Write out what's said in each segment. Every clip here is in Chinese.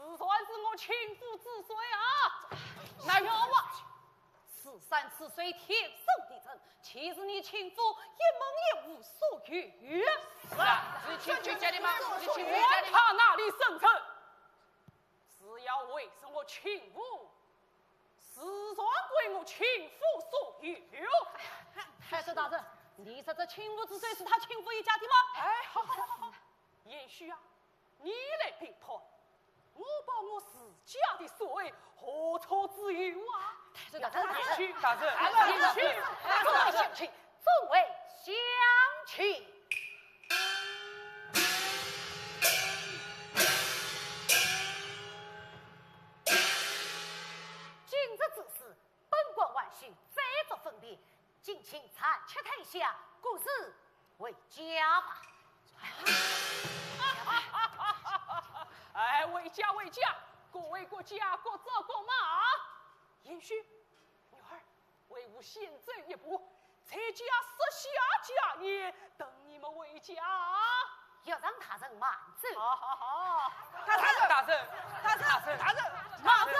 这算是我情妇之水啊！小娃，此山此水天生地真，其实你亲夫一门也无所语。是啊，是亲夫家的吗？是亲夫我家的吗？他那里生辰，是要为什么亲夫？时常归我亲夫所有。太守大人，你说这亲夫之罪是他亲夫一家的吗？哎，好，也许啊，你来评判，我把我自家的罪何错之有啊？太守大人，也许大人，也许众位乡亲，众位乡亲。今日之事，本官万幸再作分别，敬请参切台下，故事为家吧。哎，为家为家，各为国家，各走各马。也许女儿为吾先走一步，在家设下家业，等你们为家。要让他人慢走。好，大人，大人，大人，马走。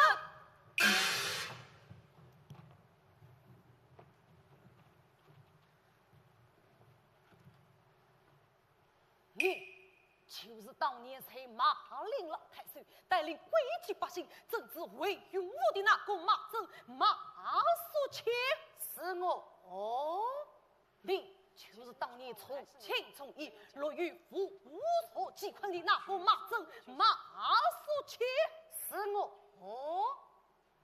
你就是当年才马陵老太守，带领贵族百姓整治为勇武的那个马正马叔谦，是我哦。你就是当年从轻从义落于无所击困的那个马正马叔谦，是我哦。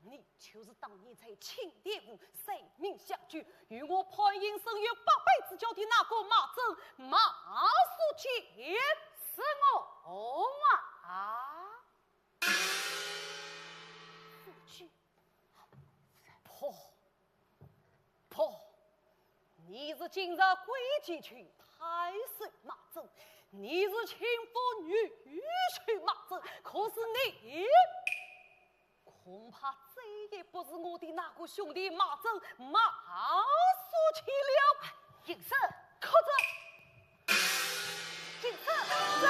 你就是当年在青蝶谷谁命相聚，与我潘英生有800之交的那个马正马叔谦，是我啊！父亲，婆，你是今日归进去太岁马正，你是亲夫女婿马正，可是你恐怕再也不是我的那个兄弟马正马叔谦了。应是，靠着，应是，走。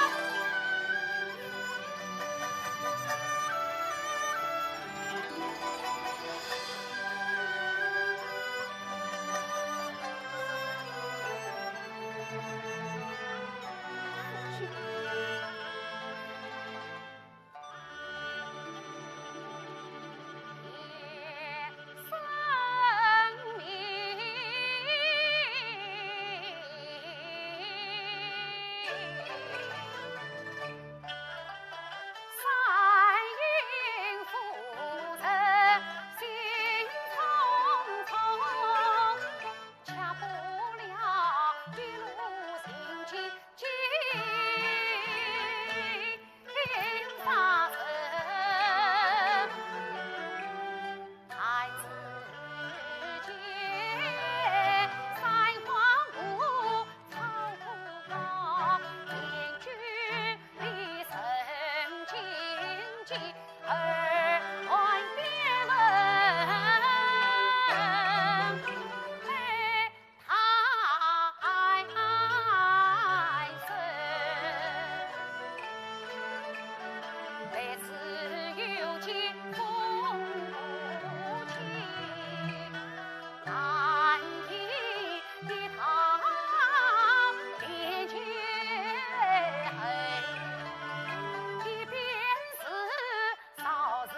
少日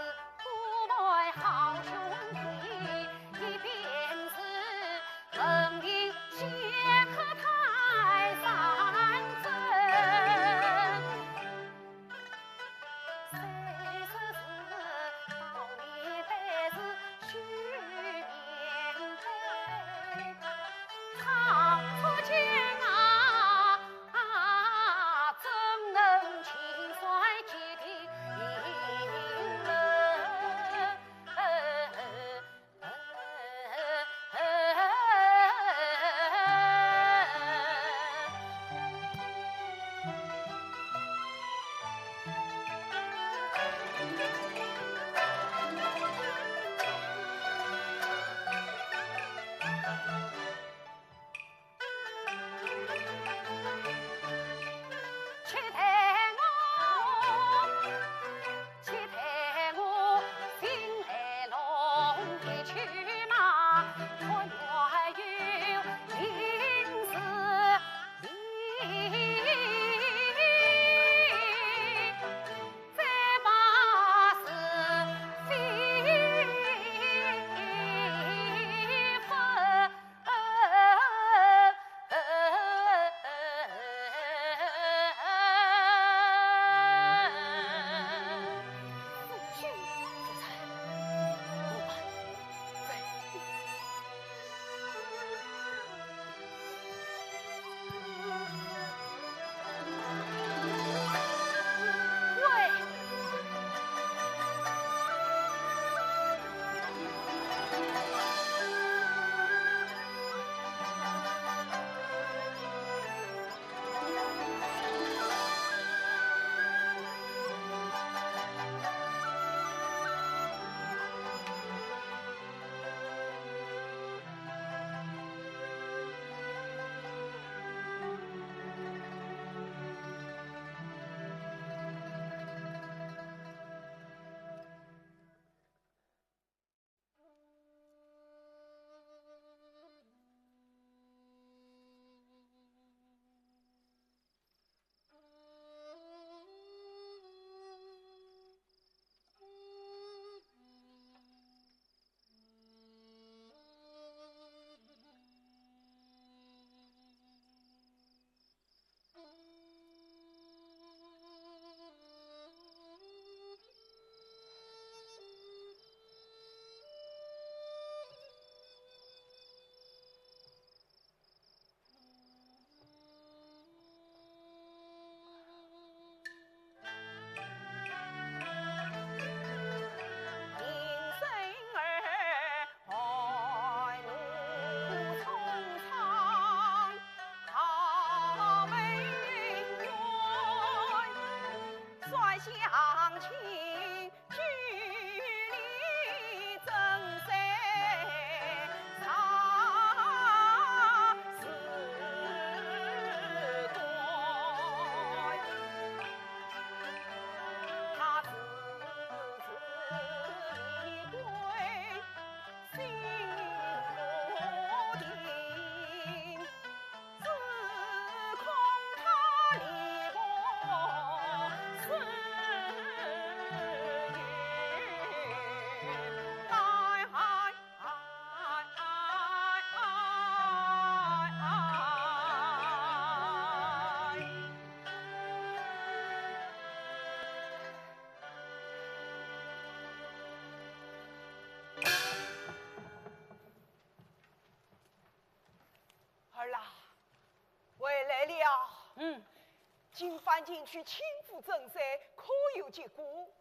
今番进去亲赴正山，可有结果？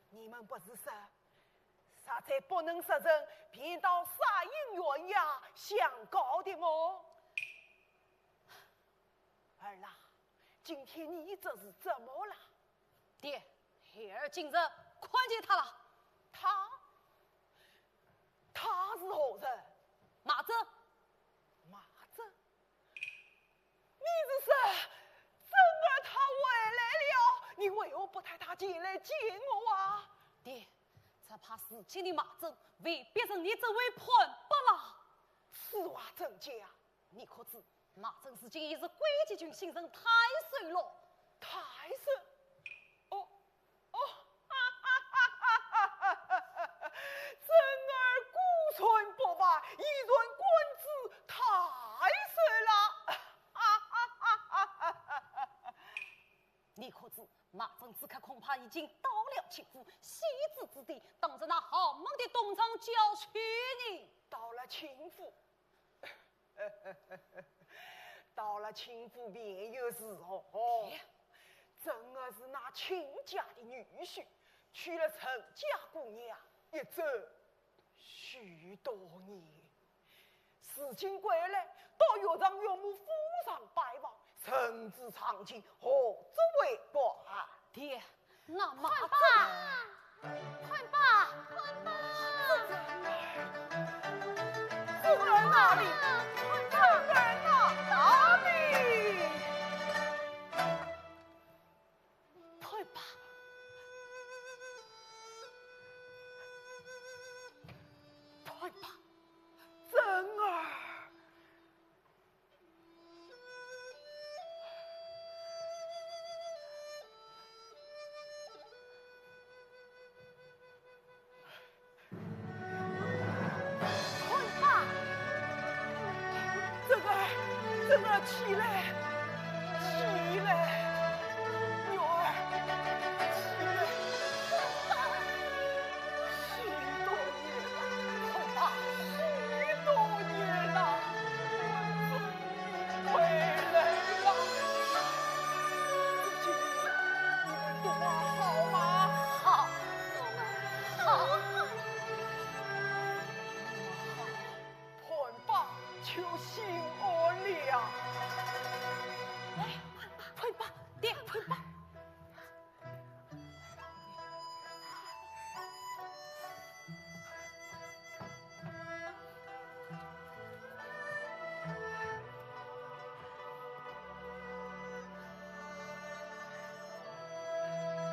你们不是说，实在不能实证，便到杀阴院衙相告的么？儿啦，今天你这是怎么了？爹，孩儿今日看见他了。他是何人？马子。马子？你是说真儿他回来了？你为何不带他进来见我啊？爹，只怕事情的马正未必是你这位判不啦。此话怎讲？你可知马正是今已是归吉军新任太岁了？太岁？真儿孤存不败，一论官职太岁了。你可知马正此刻恐怕已经到了秦府西子之地，等着那豪猛的东厂教训你。到了秦府，到了秦府便有事哦。真儿是那亲家的女婿，娶了陈家姑娘，一走许多年。事情归来，到岳丈岳母府上拜望，甚至长情，何作为怪？爹，那马快正，快吧！真儿哪里？真儿哪里？退吧。退吧。真儿。真儿起来，起来，女儿，起来！许多年了，退吧。许多年了，回来了。自己，你们对我好吗？好。好。判吧，求心恶了。退吧，爹，退吧。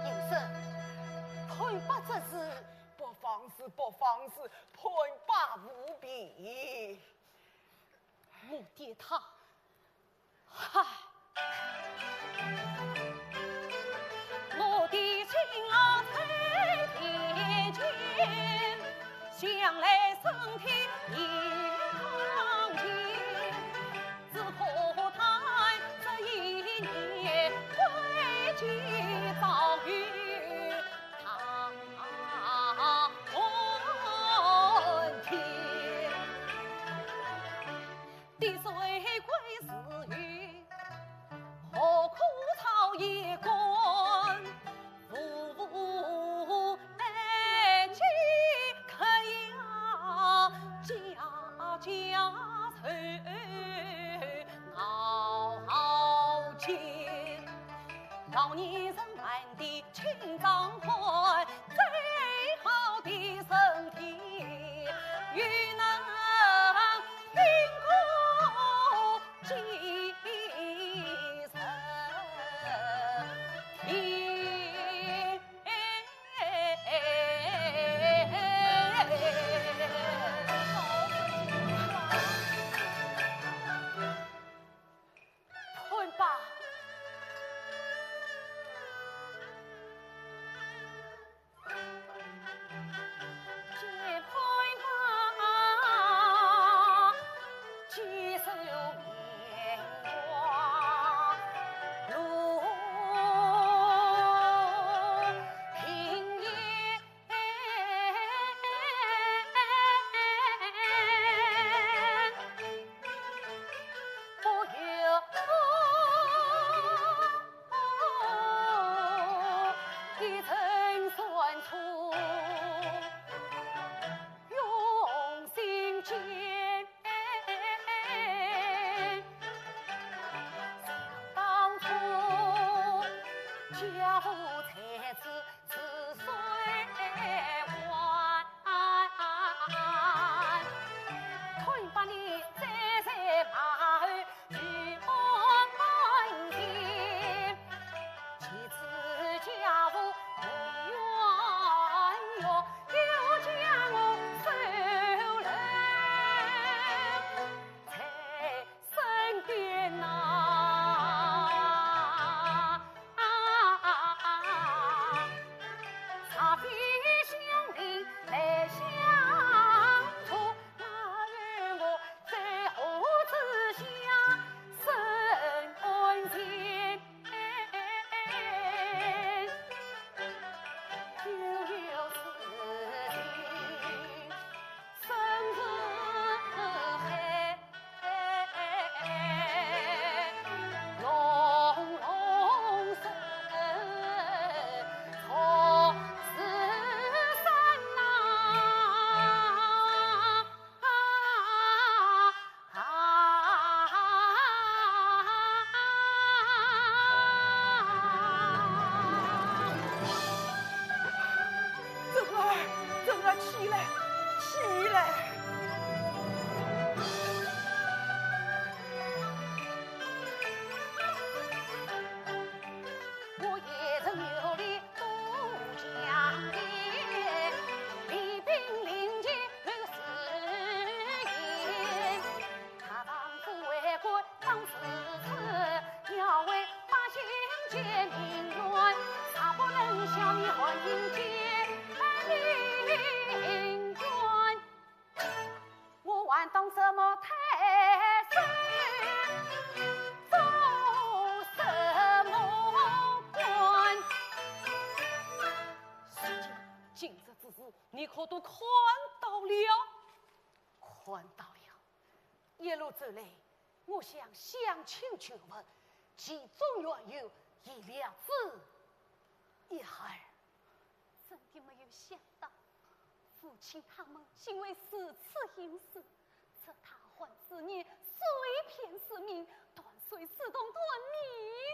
有生，退吧这是。不妨事，不妨事，判吧无比。我爹他，嗨，我的情郎在天前，向来身体也康健，只可叹这一年归期遭遇堂天。滴水归时雨，何苦草叶干？夫爱妻可要家愁熬尽。老年人安的清脏欢，最好的身体与能听过几层天。退吧。今一层酸楚，用心间。当初家父才子10岁还，推把你再马后去安心，妻子家父不愿哟，又将我收来在身边呐。茶杯相邻来相处，那与我在河之下生安心。又有事情生日海，龙龙生从此山正儿起来，起来！我也曾有力渡江边，礼兵临界那个誓言。他丈夫为国当死次，要为百姓解民怨，啥不能消灭汉阴间民怨？我还当什么太岁？做什么官？世界今日之事，你可都看到了？看到了，一路走来，我想相亲求问，其中原有一两字一孩。真的没有想到，父亲他们竟为此次因事，这他还之年虽偏是命，断水是动断命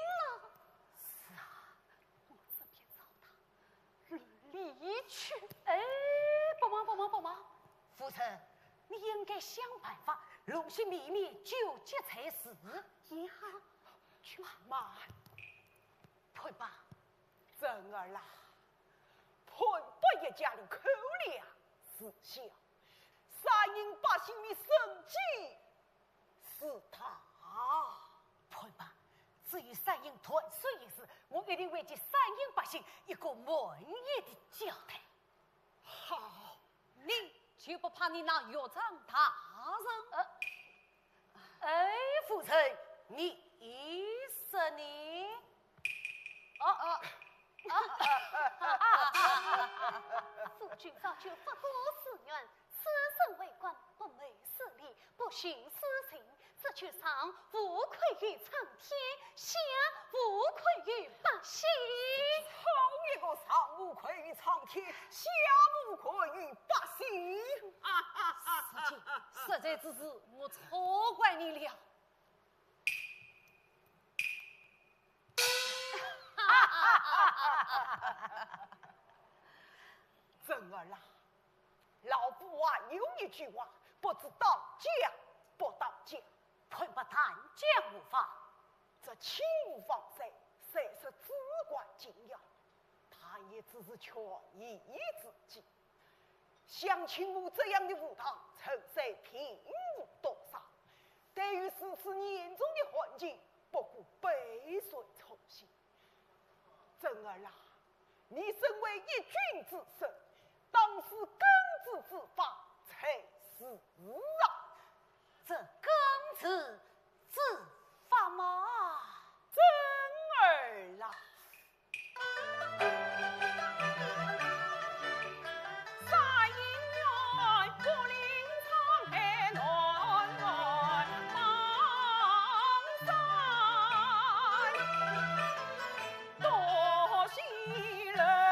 了。是啊，我这边找他离去。哎，不忙，夫人，你应该想办法弄些秘密救急才是。也好，去妈，退吧。正儿啦，潘伯爷家里口粮事小，山阴百姓的生计是他。退吧。至于山阴团水一事，我一定会给山阴百姓一个满意的交代。好，你就不怕你那药厂大人？哎，夫人，你意思你？夫君早就发过誓愿，此生为官不昧势力，不徇私情，这却上无愧于苍天，下无愧于百姓。好一个上无愧于苍天，下无愧于百姓。世界实在之事，我错怪你了。正儿啦，老夫还有一句话，不知当讲不当讲，困不谈讲无法。这亲无放谁，谁是至关紧要，他也只是权宜之计。像亲母这样的武堂，曾谁平无多少？对于如此严重的环境，不顾杯水冲心。正儿啦，你身为一君之身，当是根治之法才是啊！这根治之法吗？正儿啦。多喜乐。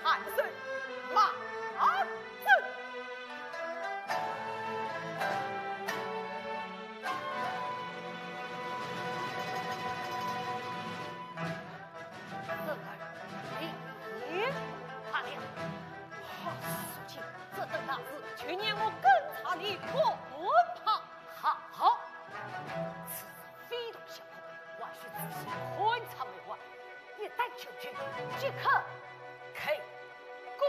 汉胜马正。这儿你也怕了。好，父亲，这等大事，去年我跟查你我不怕。好，此事非同小可，万须仔细观察为完。一旦求决，即刻开工。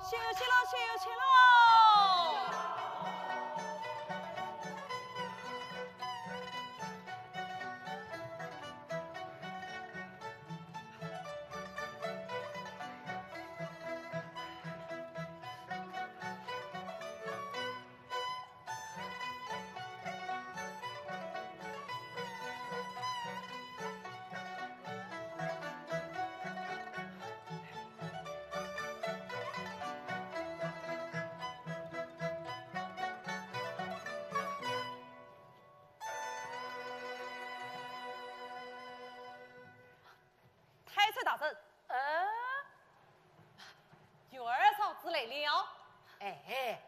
休息了，休息了。大人，有二嫂子来了。哎，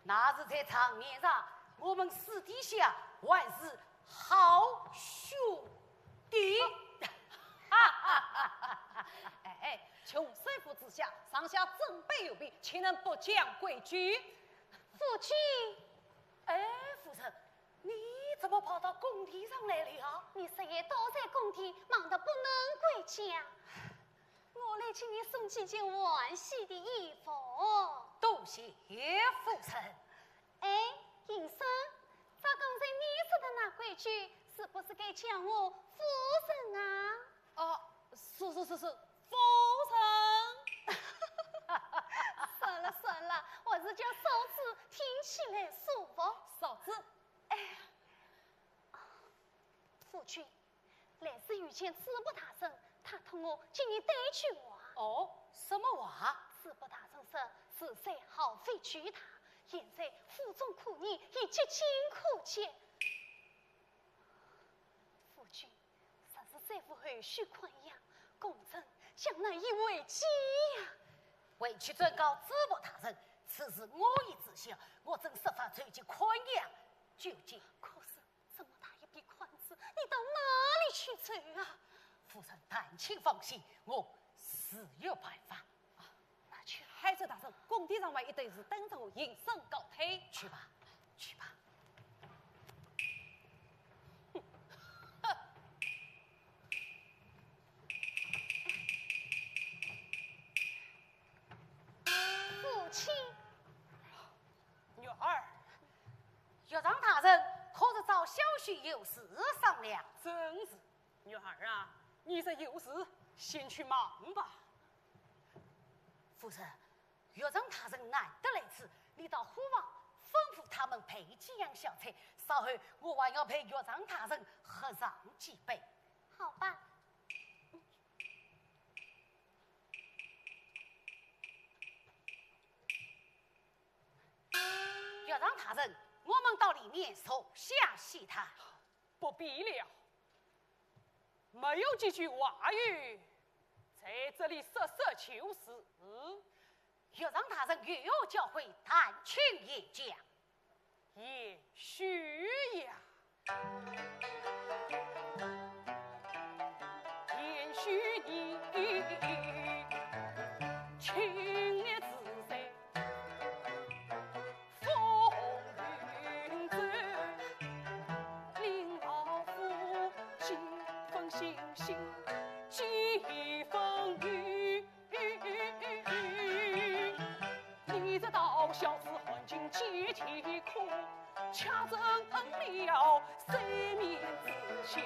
那是在场面上，我们私底下还是好兄弟。穷师傅之下，上下准备有备，岂能不讲规矩？父亲，夫人，你怎么跑到工地上来了？你昨夜都在工地，忙得不能回家。我来请你送几件换洗的衣服。多谢夫人。银生，照刚才你说的那规矩，是不是该叫我夫人啊？哦，是，夫人。算了，我是叫嫂子，听起来舒服。嫂子，夫君，来时遇见子伯大人，他托我请你带句话。哦，什么话？子伯大人说，是谁耗费巨大，现在府中苦年已接近可见。夫君，实是这副后续宽养，公正将难以为继呀。为去转告子伯大人，此事我已知晓，我正设法筹集宽养究竟。可是这么大一笔款子，你到哪里去筹啊？夫人，但请放心，我自有办法。那去海州大人，工地上外一对是等着我迎身告退。去吧。父亲，女儿，岳丈大人可是找小婿有事商量？真是，女儿啊，你这有事先去忙吧。夫人，岳丈大人难得来此，你到虎王吩咐他们配几样小菜，稍后我还要陪岳丈大人喝上几杯。好吧。岳丈大人，我们到里面坐下细谈。不必了，没有几句话语，在这里实事求是。岳丈大人越有教诲，但请也讲。也许呀，也许你青年自在风云走，令老夫几分信心，几分雨。你这道小子混进阶梯苦，恰正了三面之墙。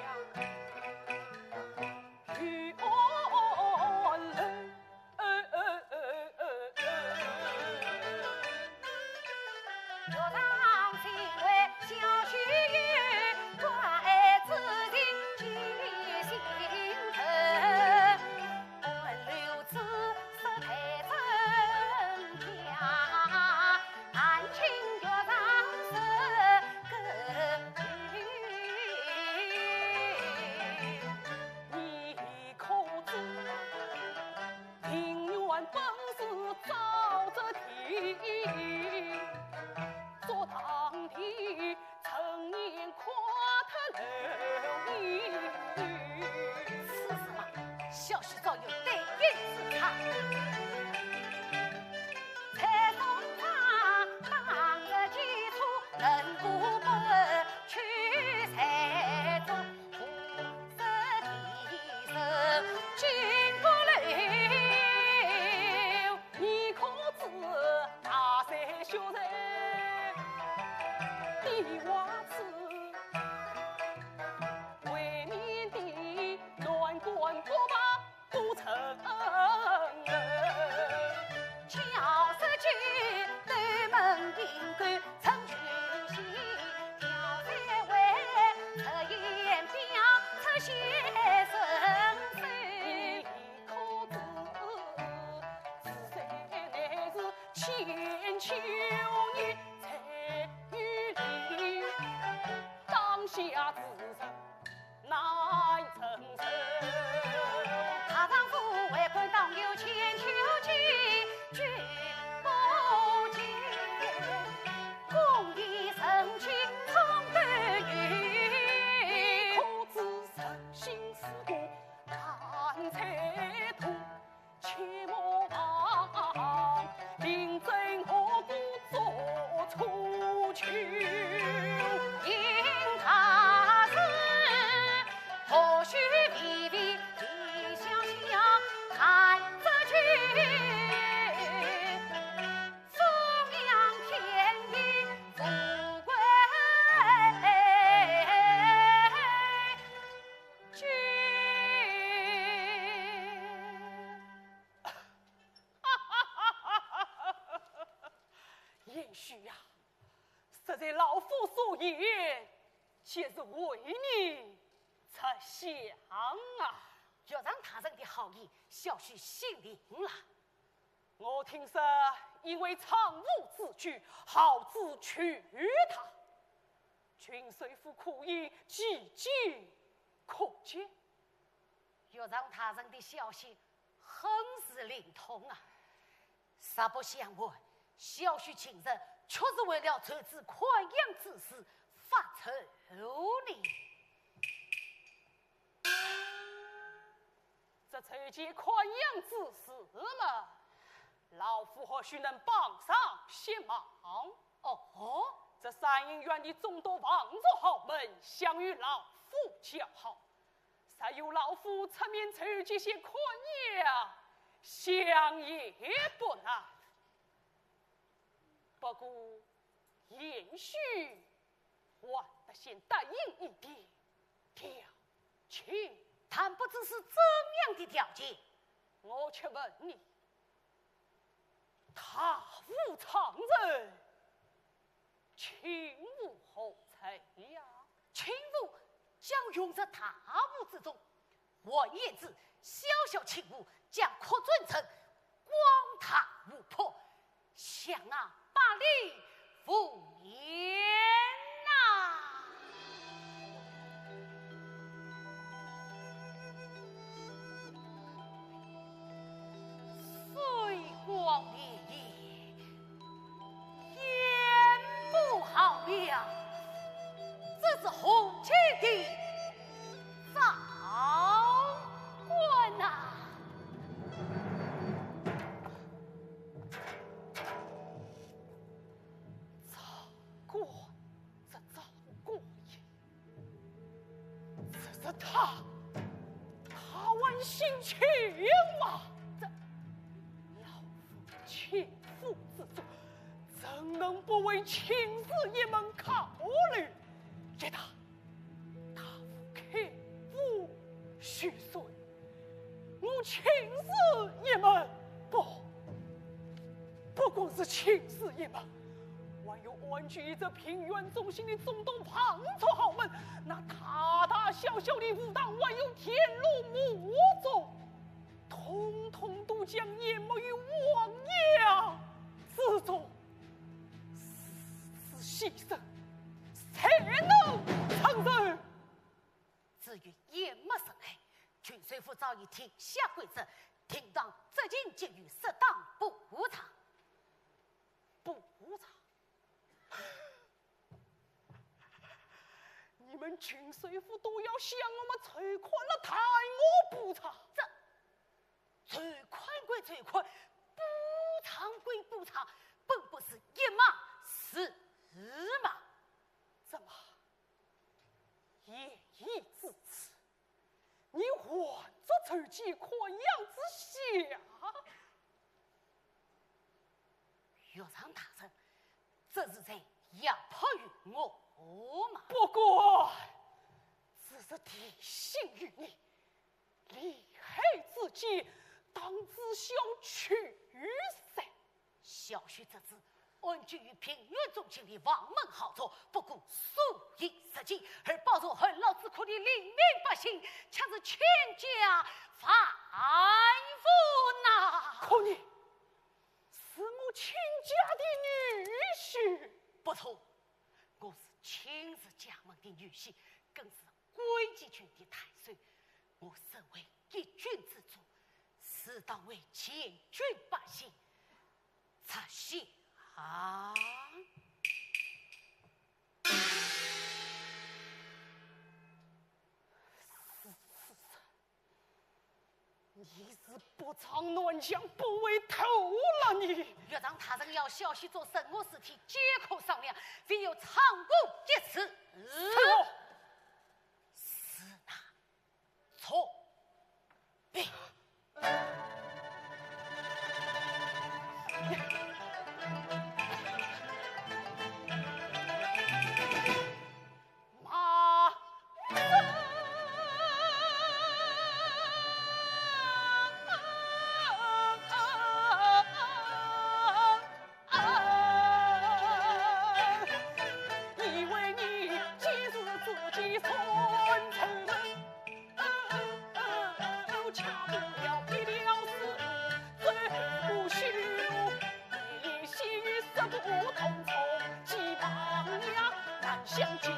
与我人，岳丈心为小婿有关爱之情，记心头。留子实太真假，但请岳丈是个你可知庭院本是沼泽地，坐堂的陈年夸他流年。此事嘛，小婿早有对应之策。才从他当着基础，能不不去才中，不识地手经过了。你可知千秋也才与你，当下自身难承受。他丈夫为官当有千秋计，绝不见公义神气从得于，可知人心似骨，看彩图，切莫忘临阵何故做出去。因他是何须微微地想想看着去，风扬天地富贵君。延续呀，实在老夫所言，皆是为你着想啊。要让他人的好意，小婿心领了。我听说因为常务之举，好自取他，君虽夫苦意，几经可见。要让他人的消息很是灵通啊！实不相瞒，小婿今日确是为了这次宽养之事发愁呢。这筹集宽养之事嘛，老夫或许能帮上些忙。哦，这三营院的众多王族豪门，想与老夫交好，才有老夫出面筹集些宽养，想也不难。不过也许还得先答应一点条件。谈不知是怎样的条件？我却问你，他无常人，情无何才呀？情妇将用在他屋之中，我也知小小情妇将扩准成光塔无破，想啊把礼赴言呐。水光烈焰，言不好了，这是红旗的早官呐！早过，这早过也，这是他玩心情嘛？老夫切腹之作，怎能不为亲事一门考虑？给他夫开不虚岁，我亲事一门不光是亲事一门，还有安居这平原中心的众多庞族豪门，那大大小小的武当，还有田禄母宗，统统都将淹没于汪洋之中。此牺牲，谁能承受？至于也没什来，郡水府早已定下规则，停当责尽给予适当补偿。补偿？你们郡水府都要向我们催款了，抬我补偿？这催款归催款，补偿归补偿，本不是一码事嘛？怎么言已至此，你还着筹集宽养之下？要让大人，这是在压迫于我嘛？不过只是提醒于你，利害之间，当知晓取舍。小婿这次安居于平原中心的王门豪族，不顾数以十计，而报仇恨老之苦的黎民百姓，强是全家反腐呐！可你使我亲家的女婿。不错，我是亲自家门的女婿，更是归集军的太岁。我身为一军之主，适当为千军百姓插香。你是不藏乱想，不为偷了你！岳丈他人要消息做什么事体，皆可商量，非有长谷一词。是那错别。相救，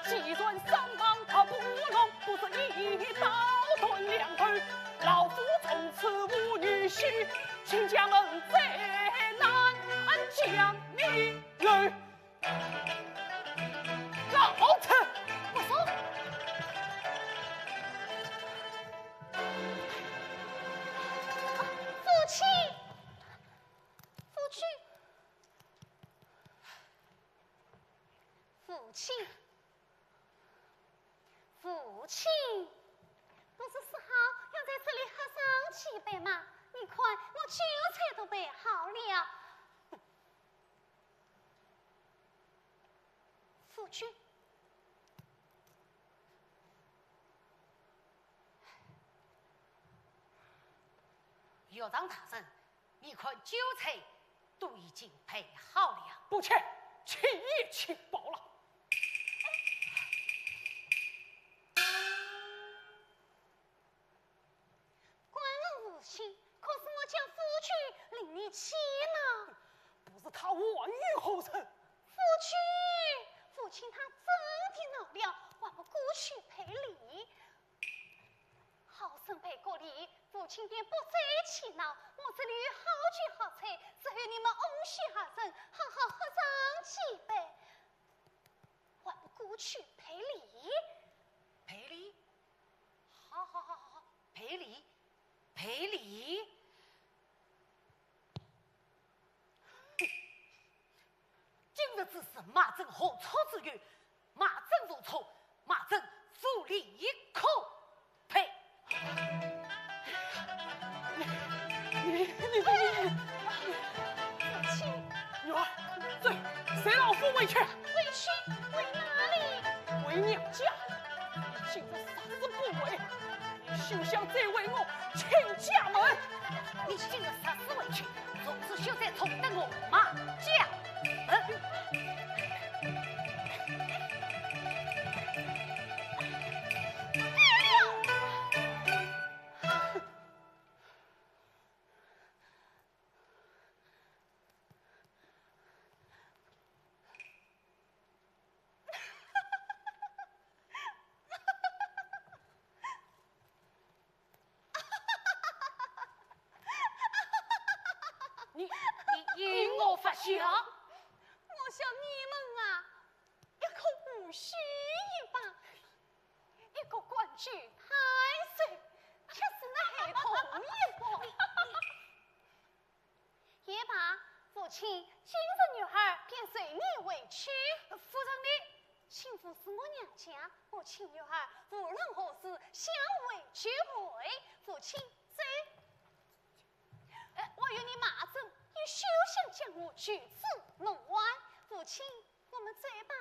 既然三方他不容，不是一刀断两腿。老夫从此无女婿，请家门再难将你儿。老臣，我说，父亲，父亲。父亲，父亲，不是说好要在这里喝上几杯吗？你看，我酒菜都备好了。父亲，岳丈大人，你看酒菜都已经备好了。不切，请也请饱了。可是我将夫婿领你去呢，不是他万语后成。父亲他真的恼了，我不过去赔礼。好生赔过礼，父亲便不再气恼。我这里有好酒好菜，只有你们翁婿二人好好喝上几杯。我不过去赔礼。赔礼？好，赔礼。赔礼！今日之事，马正何错之余？马正如错，马正负礼可赔。你，父亲，女儿，对，谁老夫委屈？委屈为哪里？为娘家，你竟然啥事不为？你休想再为我请家门！你竟然啥事委屈？从此休再重登我马家门！你引我发笑？我想你们啊，一个无须一帮，一个官居太岁，却是那黑头一帮。也罢，父亲，今日女儿便随你回去。夫人你，请父是我娘家，我请女儿无论何事相为俱回。父亲走。我与你马正也休想将我拒之门外。父亲，我们走吧。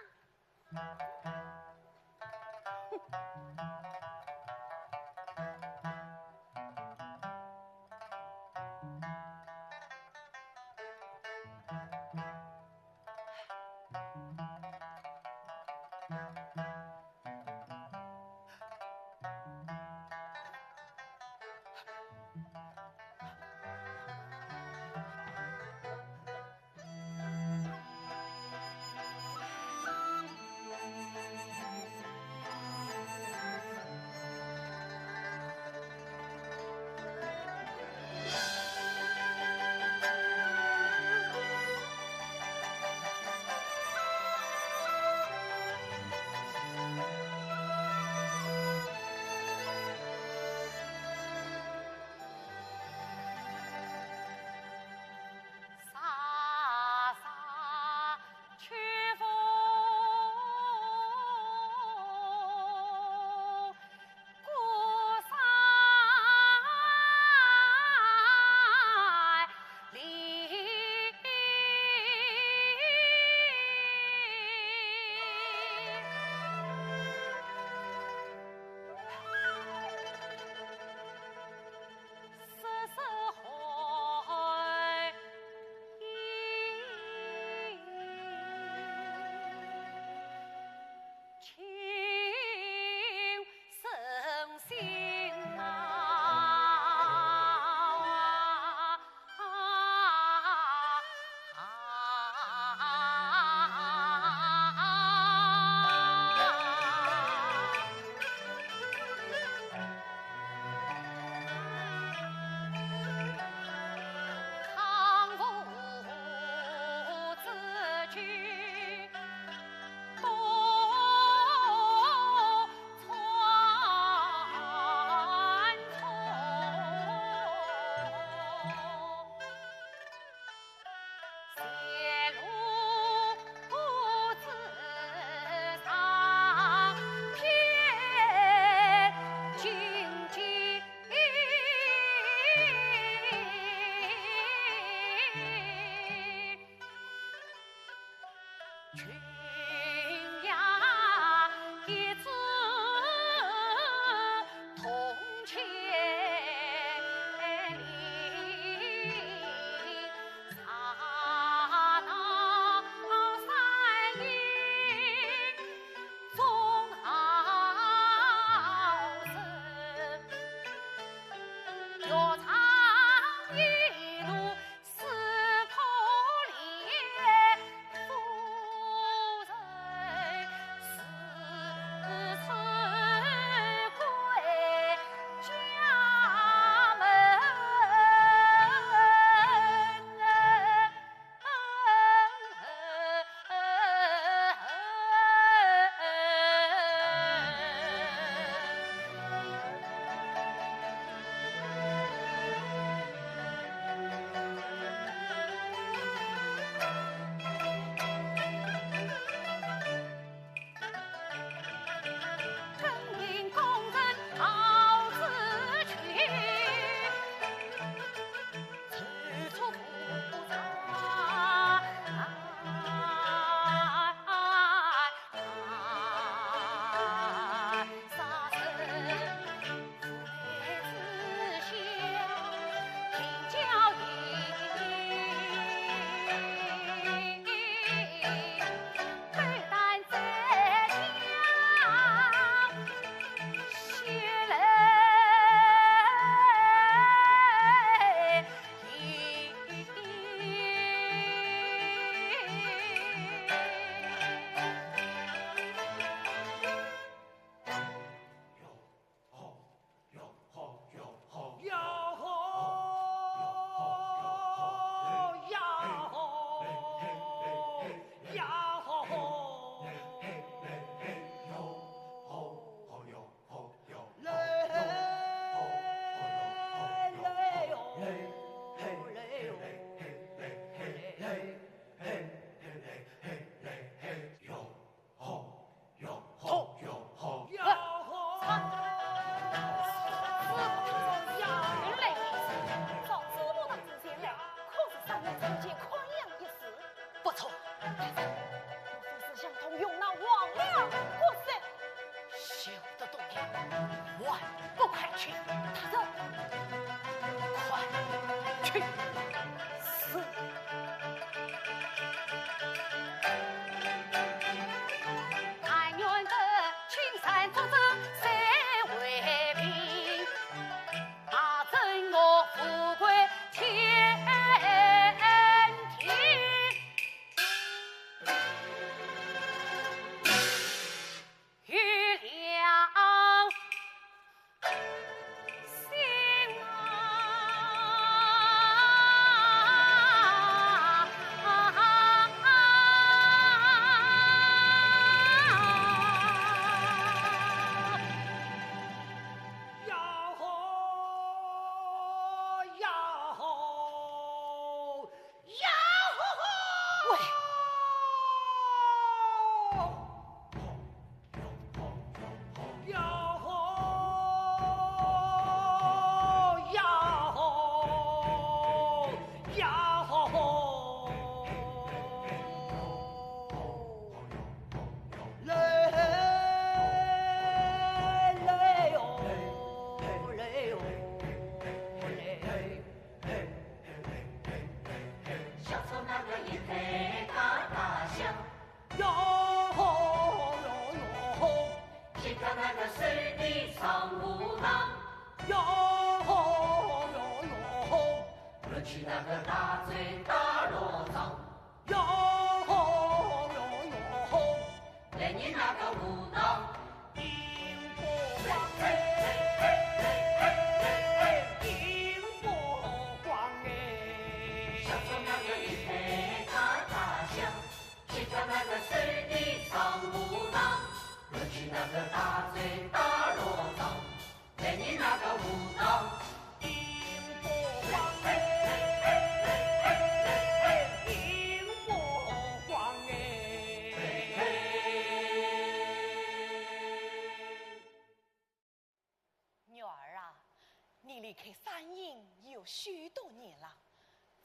有许多年了，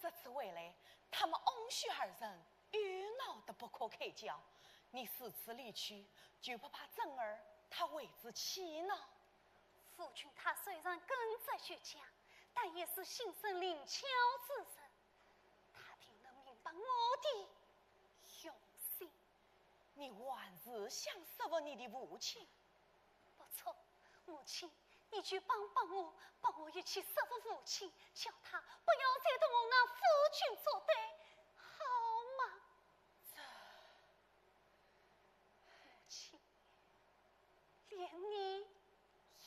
这次回来，他们翁婿二人愚闹的不可开交。你私自离去，就不怕正儿他为之气恼？夫君他虽然跟在学家，但也是心生灵巧之人，他定能明白我的用心。你万事想收服你的父亲。不错，母亲，你去帮我一起说服父亲，叫他不要再同我那夫君作对，好吗？母亲，连你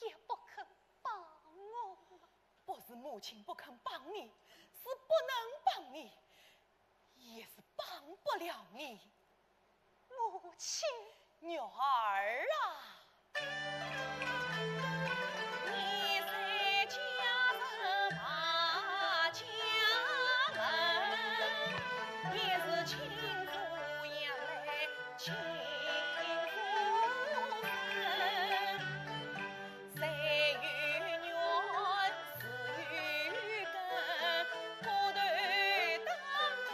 也不肯帮我吗？不是母亲不肯帮你，是不能帮你，也是帮不了你。母亲，女儿啊，你在家人把家门，也是亲父养来亲父生。谁与愿，死与根，不对当尊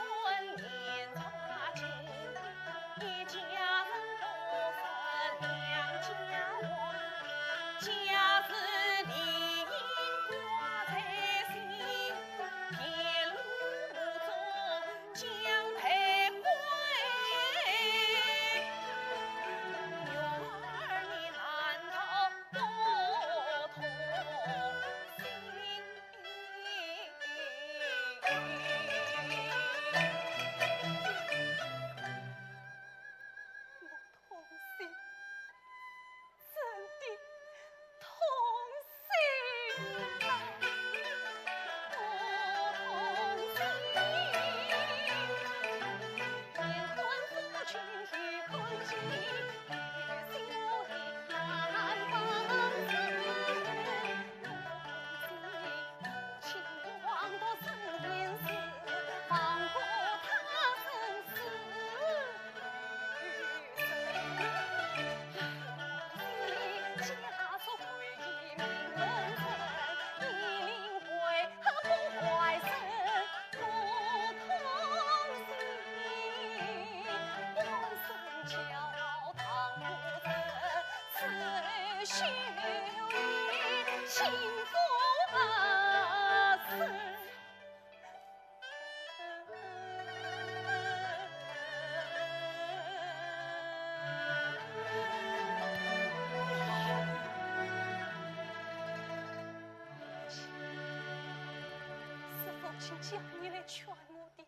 年差劲，一家人都分两家望，家事理应挂在心，偏路中将徘徊。女儿你难逃不痛心。我痛心，真的痛心啊！我痛心，连婚夫君已困境，心我已难放心。亲王到生言死，放过他生死。家属归依名门生，一灵会和不怀生，我痛心。官生骄傲唐不成，此修于幸福生。是父亲叫你来劝我的，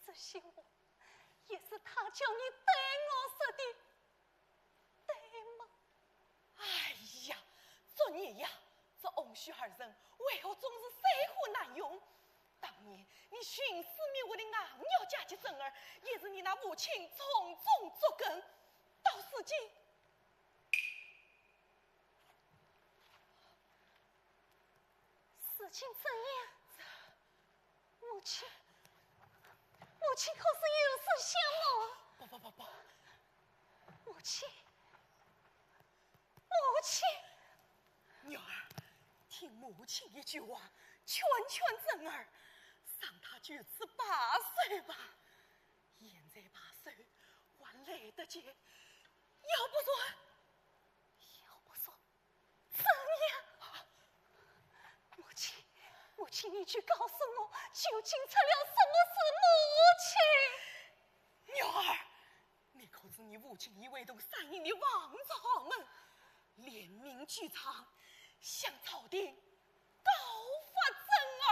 这些话也是他叫你对我说的，对吗？哎呀，昨爷呀，这翁婿二人为何总是谁乎难用？当年你徇私灭我的昂要嫁接正儿，也是你那父亲从中作梗，到如今。事情怎样？母亲可是有事相瞒？不，母亲，女儿，听母亲一句话，劝正儿，让他去吃8岁吧。现在8岁还来得及，要不说怎样？母亲，你去告诉我，究竟出了什么事？母亲，女儿，你可知你父亲已为动3营的王朝们，联名举唱，向朝廷告发正儿。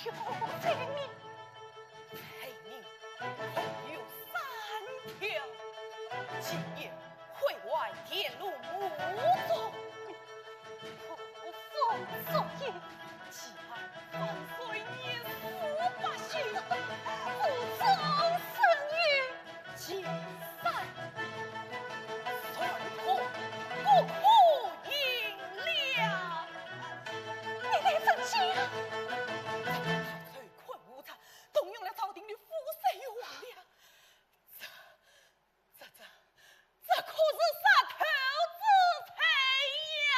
有罪名，共有3条：今夜会外天路无踪，不奉作业，其二粉碎年4百姓，不忠生育，其三算破国库银两。你来分家。罪困无常，动用了朝廷的赋税与王粮，这可是杀头之罪呀！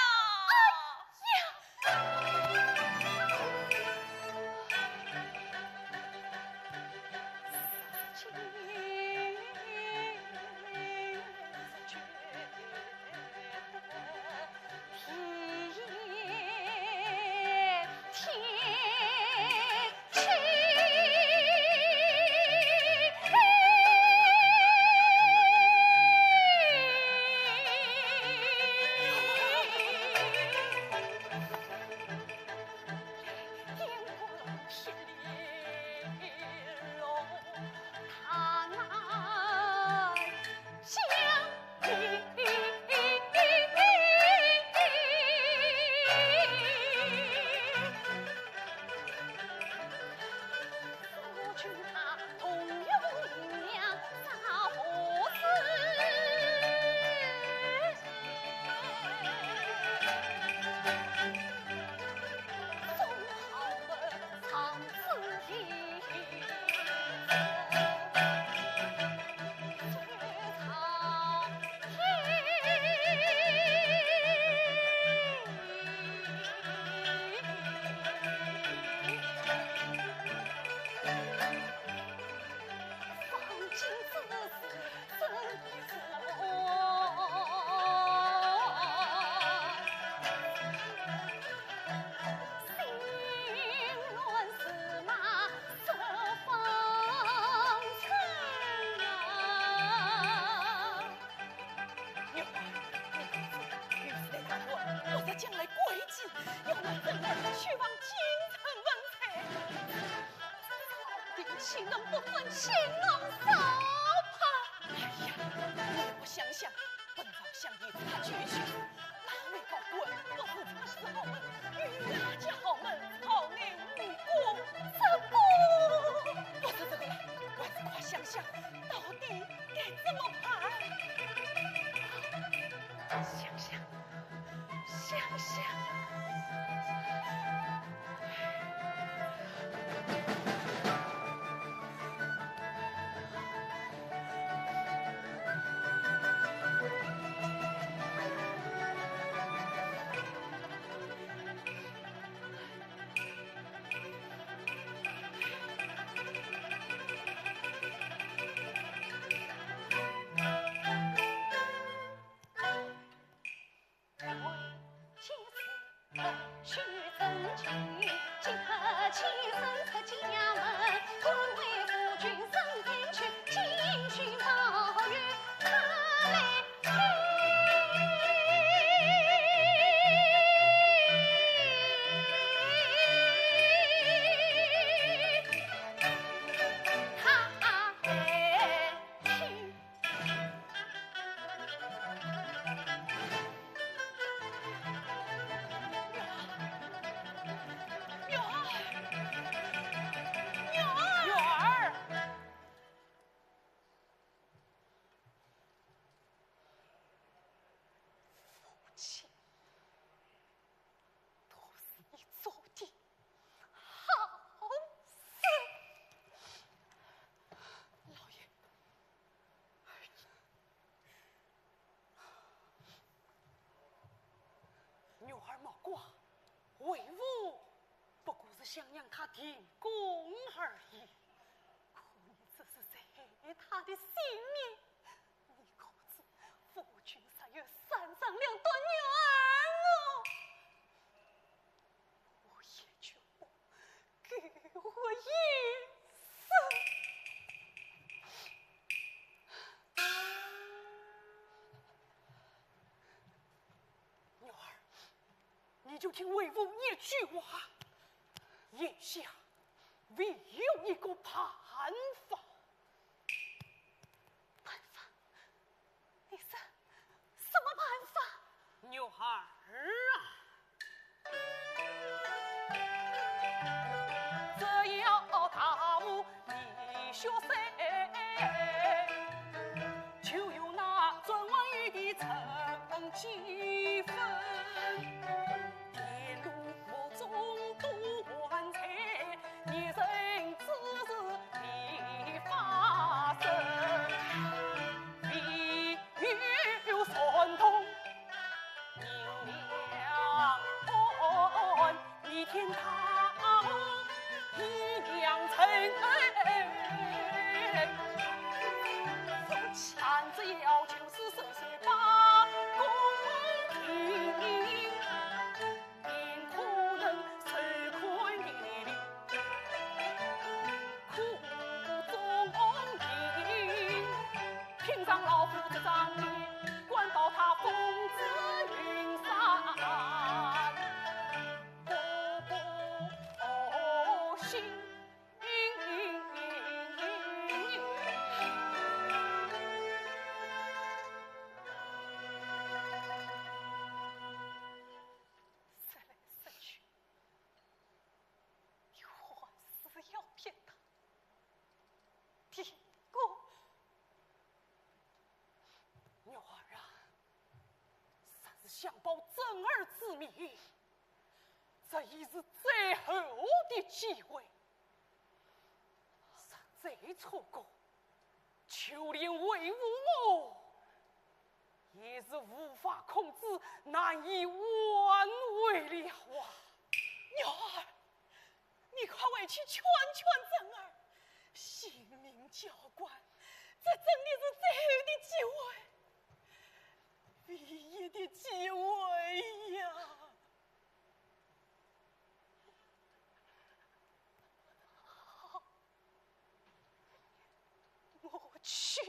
岂能不分青龙手帕？哎呀，你我想想，本朝相爷他绝学，哪位高官不是他是豪门？与哪家豪门好内无功？这个不是这个了，我还是快想想，到底该怎么办？想想，想想。许真情，今刻起身出家门，官为夫君身进去，进去抱月他来女儿莫挂，为吾不过是想让他停工而已。可你这是在害他的性命，你可知夫君才有3长2短女儿我也绝不给我一生。女儿，你就听为父一句话，眼下唯有一个办法。办法？你是什么办法？女孩儿啊，只要他无你学生，就有那转弯玉的成绩分。一路我中断彩，一人之事必发生，必有算通。一天堂，一两成，俺子要求是岁岁把公平，并可能受困的苦中平，平常老夫这张脸，管到他风姿云散。心。思来思去，你还是要骗他。天公，女儿啊，三是想保正儿之命。这已是最后的机会，若再错过，就连为吾我也是无法控制，难以挽回了啊！女儿，你快回去劝劝正儿，性命交关，这真的是最后的机会，唯一的机会呀！我去。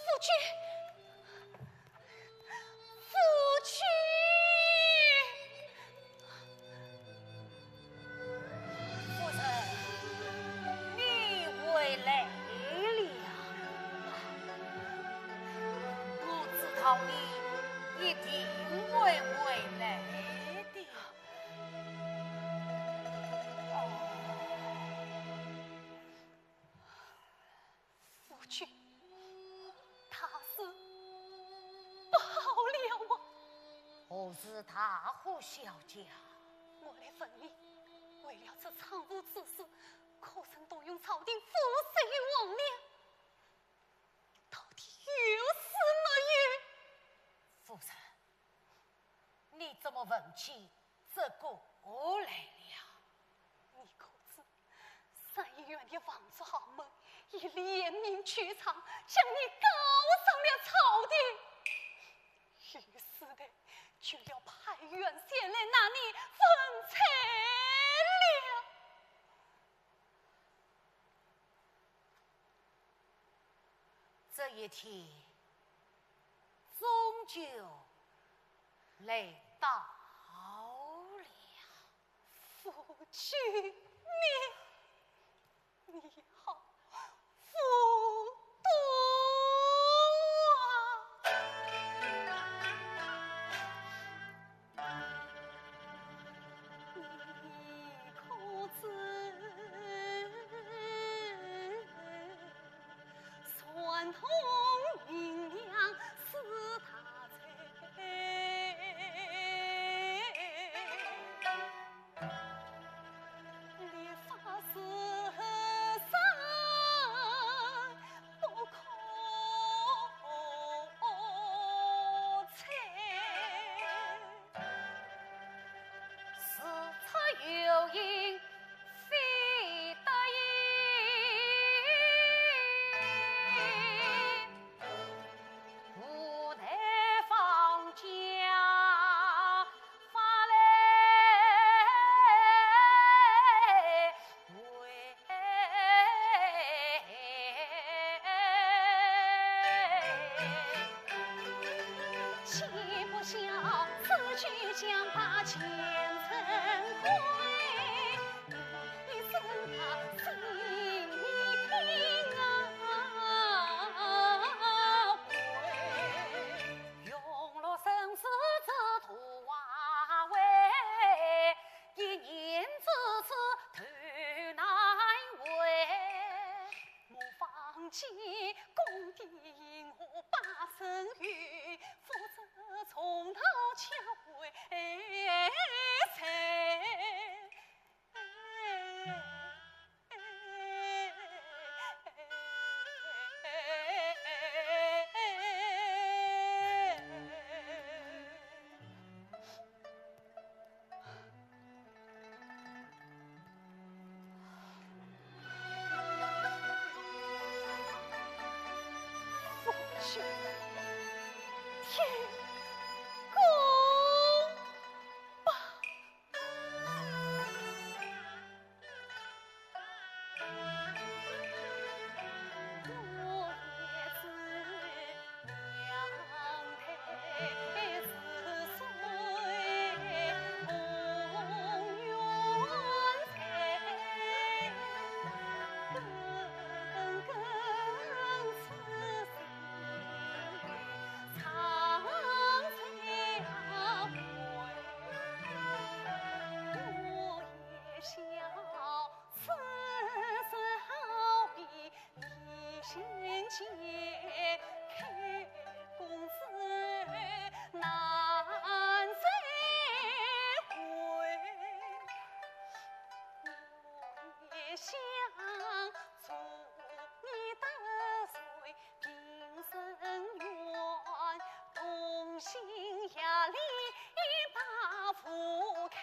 夫君，夫君，夫人，你回来了。我知道你一定会回来的。夫君。他是不好了啊！何是大户小姐？我来问你，为了这仓府之事，可曾动用朝廷扶谁王娘？到底有死没有？夫人，你怎么问起这个来了？你可知三医院的王子豪们已联名曲唱，将你告上了朝廷，于是呢，就要派员前来拿你分财了。这一天终究来到了。夫君，你好糊涂啊！你可知传统银两是他财？你发誓上不可拆，事出有因，非得已，无奈放假发来为。岂不想此去将把前程毁？你生他心平归，用了生死之图华为，一念之次头难为。莫放弃功底因我把身与，否则从头抢回财。见开公子难再回，我也想祝你得遂平生愿，同心协力把福开。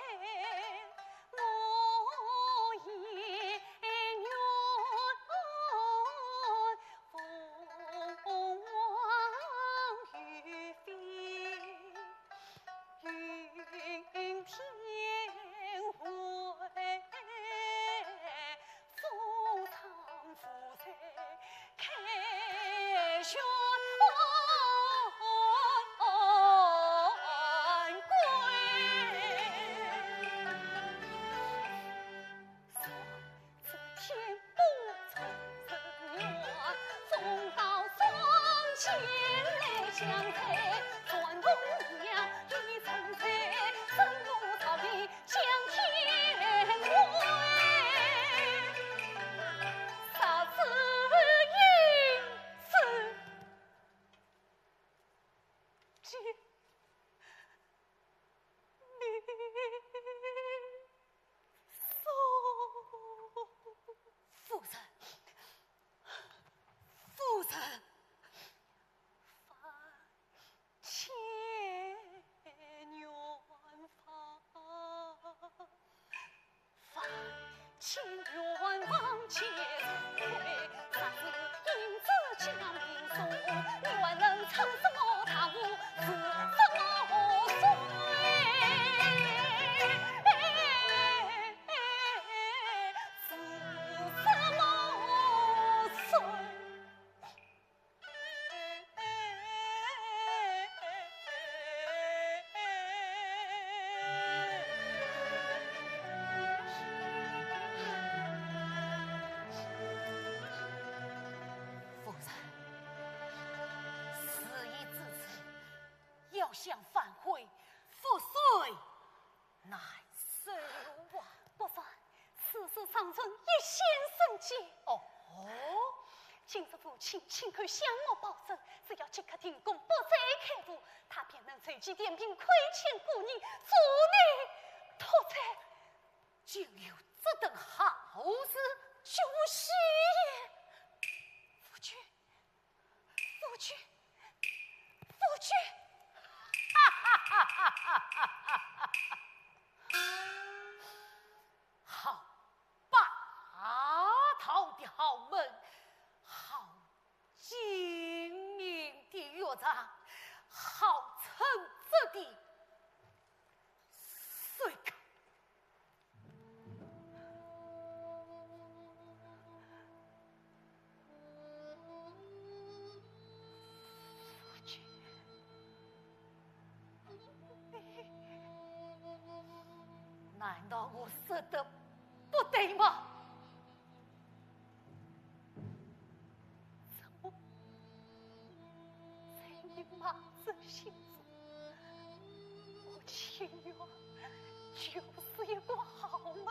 情愿往前推，啥子银子将命送，愿能撑死我他无自杀我想反悔，覆水难收啊！不算，此事长存一线生机。哦，今日父亲请客向我保证，只要即刻停工，不再开户，他便能随机点兵，亏欠故人，助你脱债。竟有这等好事，就是也。夫君，夫君，夫君。好霸道的豪门，好精明的乐章，好称职的说客。难道我说的不对吗？怎么在你妈子心中，我情愿就是一个豪门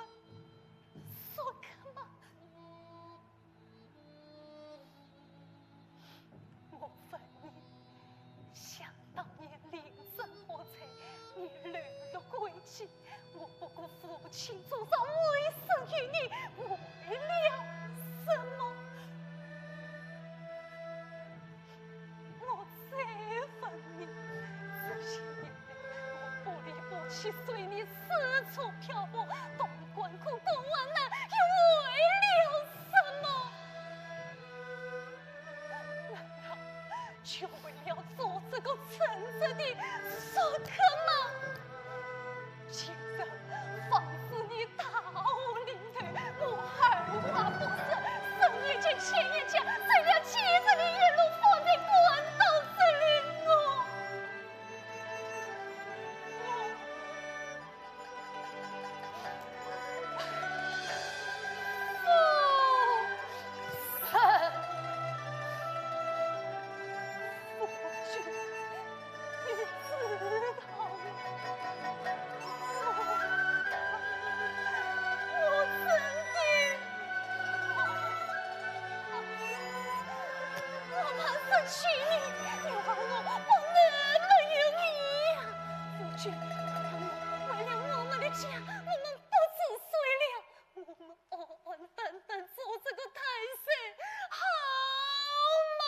说客吗？我问你，想当年临阵破财，你屡屡归期。我不顾父亲祖上委身于你，为了什么？我再问你，这些年来，我不离不弃，随你四处漂泊，东关苦，东往难，又为了什么？难道就为了做这个称职的说客吗？今日仿佛你大无灵腿，我二话不说，生意间钱一家，再了妻子的一路放在官道之里哦。夫君，你知去，为了我们的家，我们不自碎了，我们安安淡淡做这个太岁，好吗？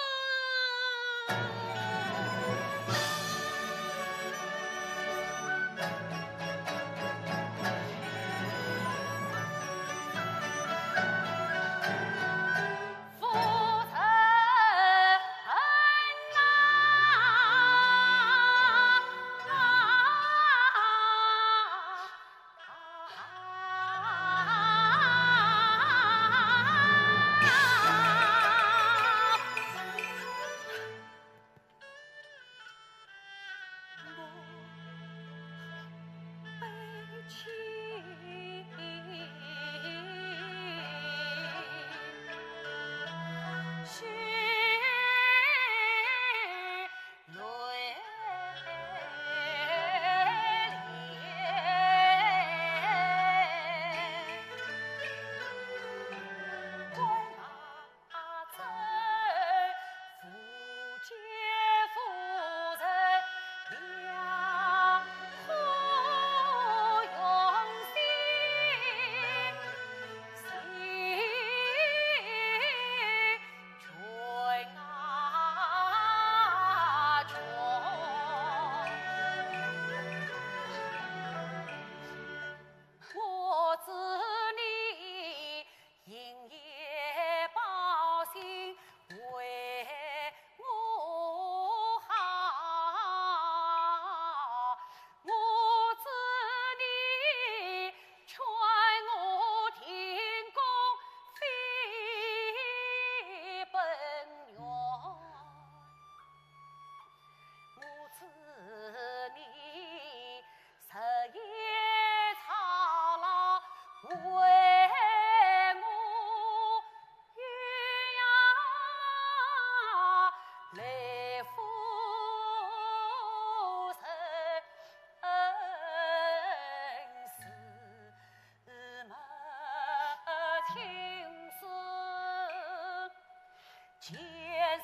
千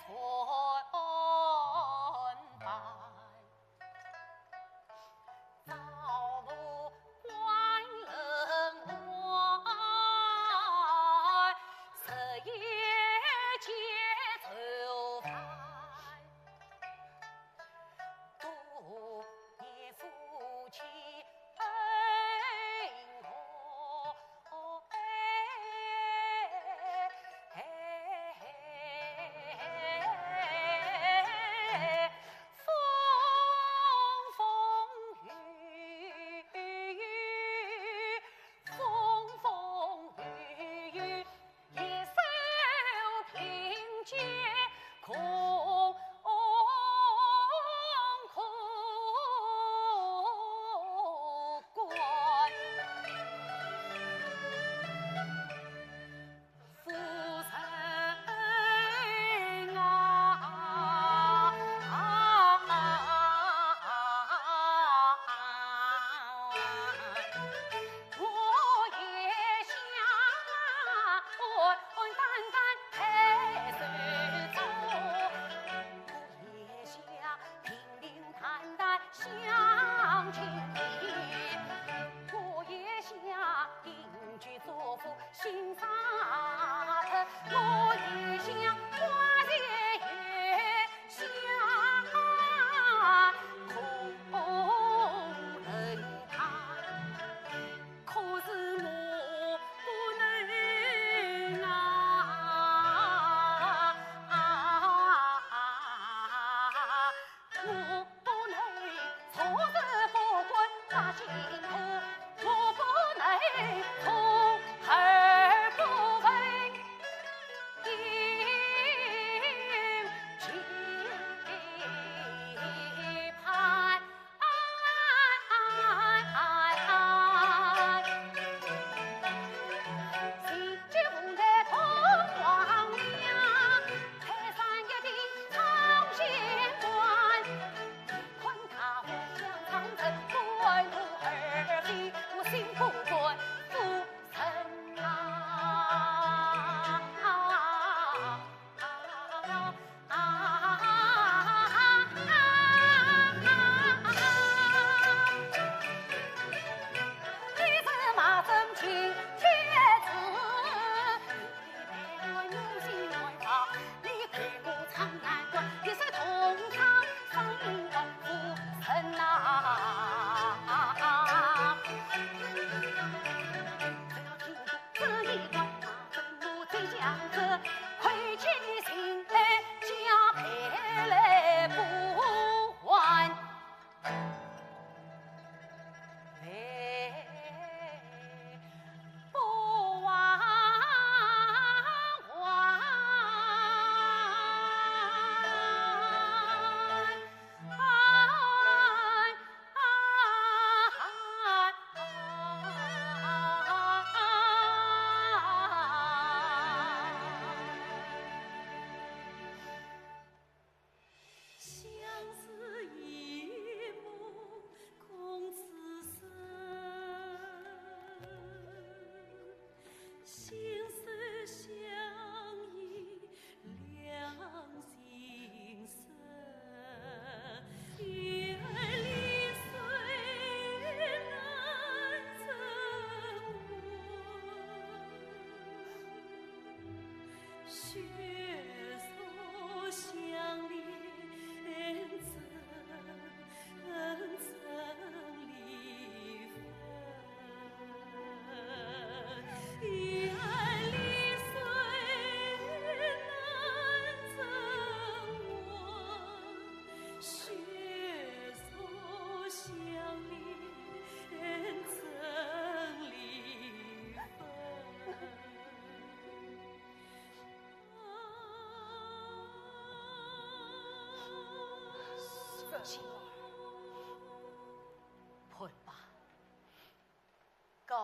算百，造物观人外，十夜皆愁烦。多年夫妻恩和。心上头，我也想花前月下空人叹，可是我不能啊，我不能错着不管把心头，我不能错。儿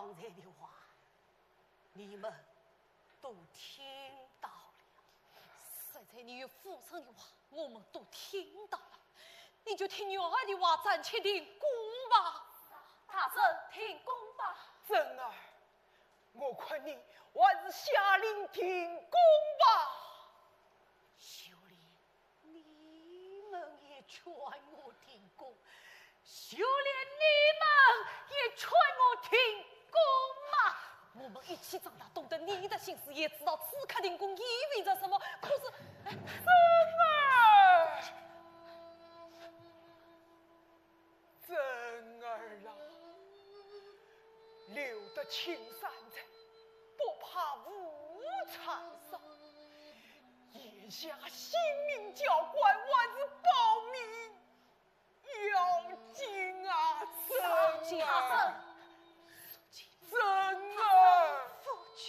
刚才的话，你们都听到了。刚才你与父亲的话，我们都听到了。你就听女儿的话，暂且停工吧。大圣，停工吧。真儿，我看你还是下令停工吧。秀莲，你们也劝我停工，秀莲，你们也劝我停工嘛。我们一起长大，懂得你的心思，也知道此刻停工意味着什么。可是，真儿啊，留得青山在，不怕无柴烧。眼下性命交关，还是保命要紧啊！真儿，真儿，夫君。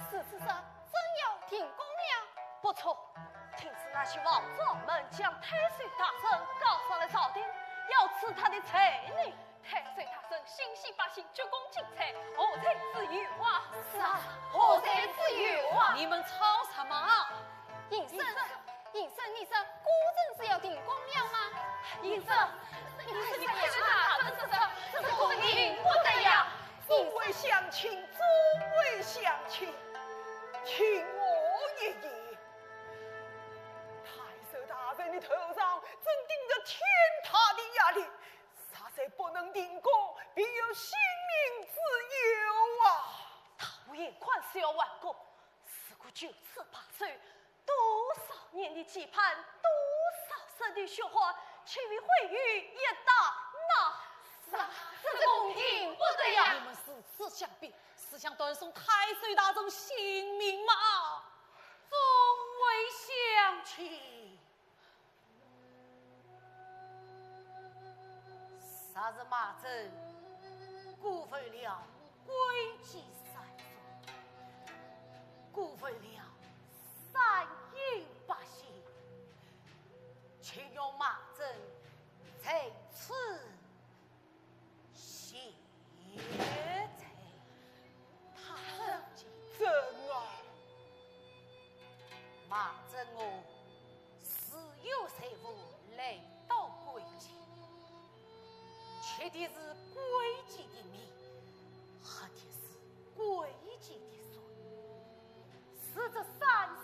事实上，真要停工了。不错，听说那些王长们将太岁大神告上了朝廷，要赐他的彩礼。太岁大神心系百姓，鞠躬尽瘁，何才之有啊？是啊，何才之有啊？你们吵什么？隐生，你说孤真是要停工了吗？隐生，你快去大神身上，这是公应不得呀！众位乡亲，众位乡亲，听我一言。太守大人的头上正顶着天大的压力，啥谁不能停工，必有性命之忧啊！讨厌款是要完工，事过9次8岁，多少年的期盼，多少生的血汗，却为毁于一打那啥？这公应不得呀！你们是此相比，是想断送太岁大人性命吗？众位乡亲，啥子马正辜负了规矩三宗，辜负了三应百姓，请用马正在此谢罪。他真儿，马正我是有财富来到贵境，缺的是贵境的命，喝的是贵境的水，使这山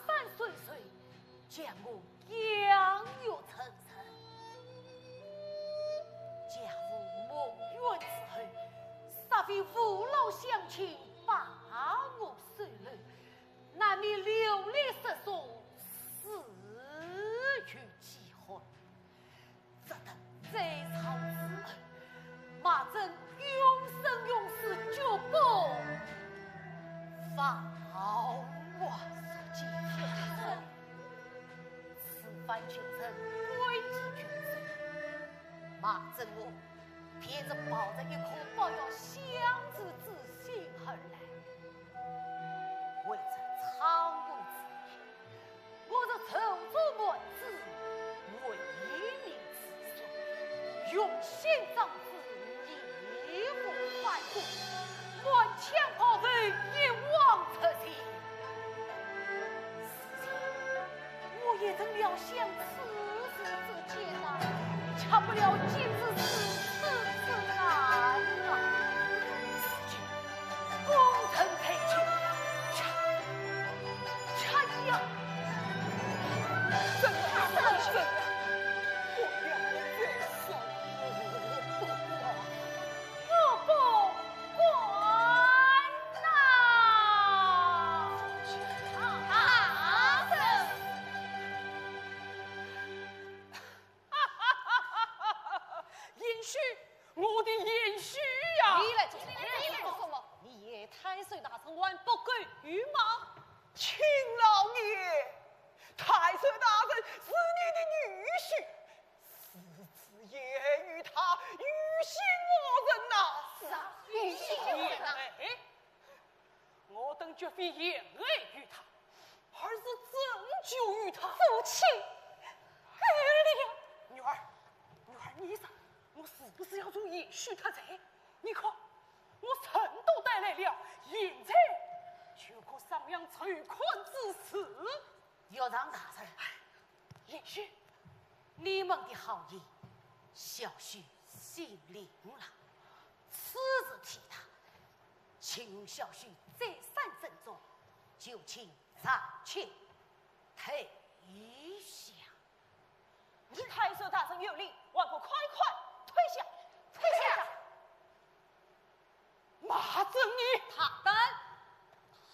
山水水将我养育成人。家父蒙冤之后，煞非父老乡亲把我收留，难免流离失所，死于饥荒。只等在朝之后，马正永生永世绝不放我所见。此番求成规矩君子，马正我偏是抱着一颗抱要相知之心而来。为这苍梧之业，我这筹足满志，为民子孙，用心长子，义无反顾，满腔豪飞，一往直前。事情我也曾料想此事之艰难，恰不料今日是此难啊！事情功成配去，太岁大神还不给吗？秦老爷，太岁大人是你的女婿，私自也与他于心我人呐。是啊，于心我人呐。哎，我等绝非言爱于他，而是拯救于他。父亲，女儿，你想，我是不是要做延续他财？你看，我臣都带来了银财，却可商量筹款之事。有让大人，延续，你们的好意，小婿心领了。此次替他，请小婿再三郑重，就请暂且退下。你太岁大神有令，万不快退下！退下！马正你，他等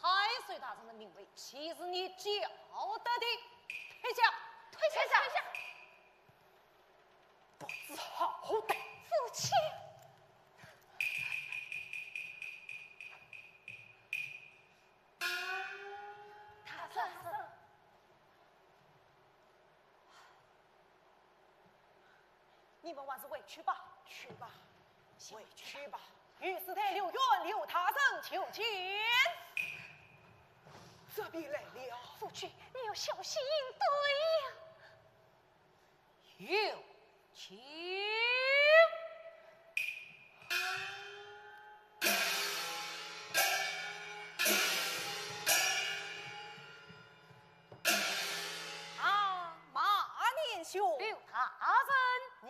太岁大神的命令，岂是你叫得的？退下！退下！不知好歹。父亲，大神，你们还是回去吧，去吧，回去吧。御史台刘元刘大神求见。这边来了。父亲，你要小心应对呀。有请。马年兄，刘大人，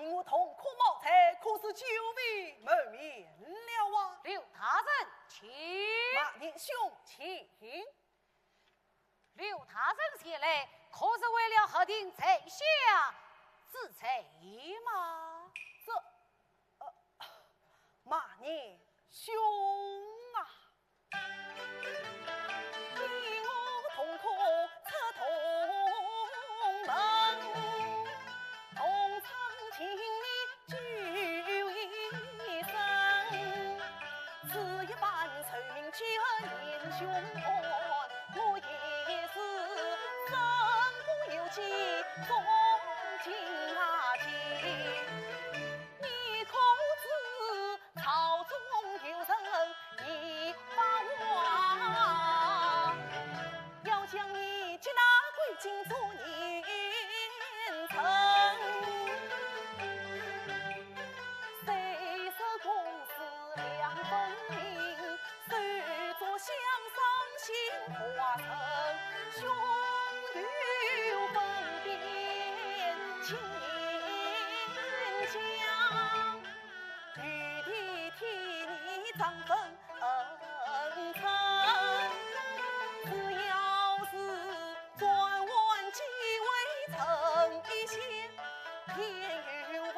你我同苦谋财，可是久未谋面了啊！刘大人，请。马年兄，请。刘大人前来，可是为了核定宰相之财吗？马年兄啊，你我同苦出同门，同场情谊聚一生，此一般寿命9年兄恩，我也是身不由己，从今天。你可知朝中有人一把话，要将你接纳归京做年臣。虽是公私两分明，虽作相上心花城，兄弟分辨情将，玉帝替你张分恩臣，只要是转弯即为成一线，天有望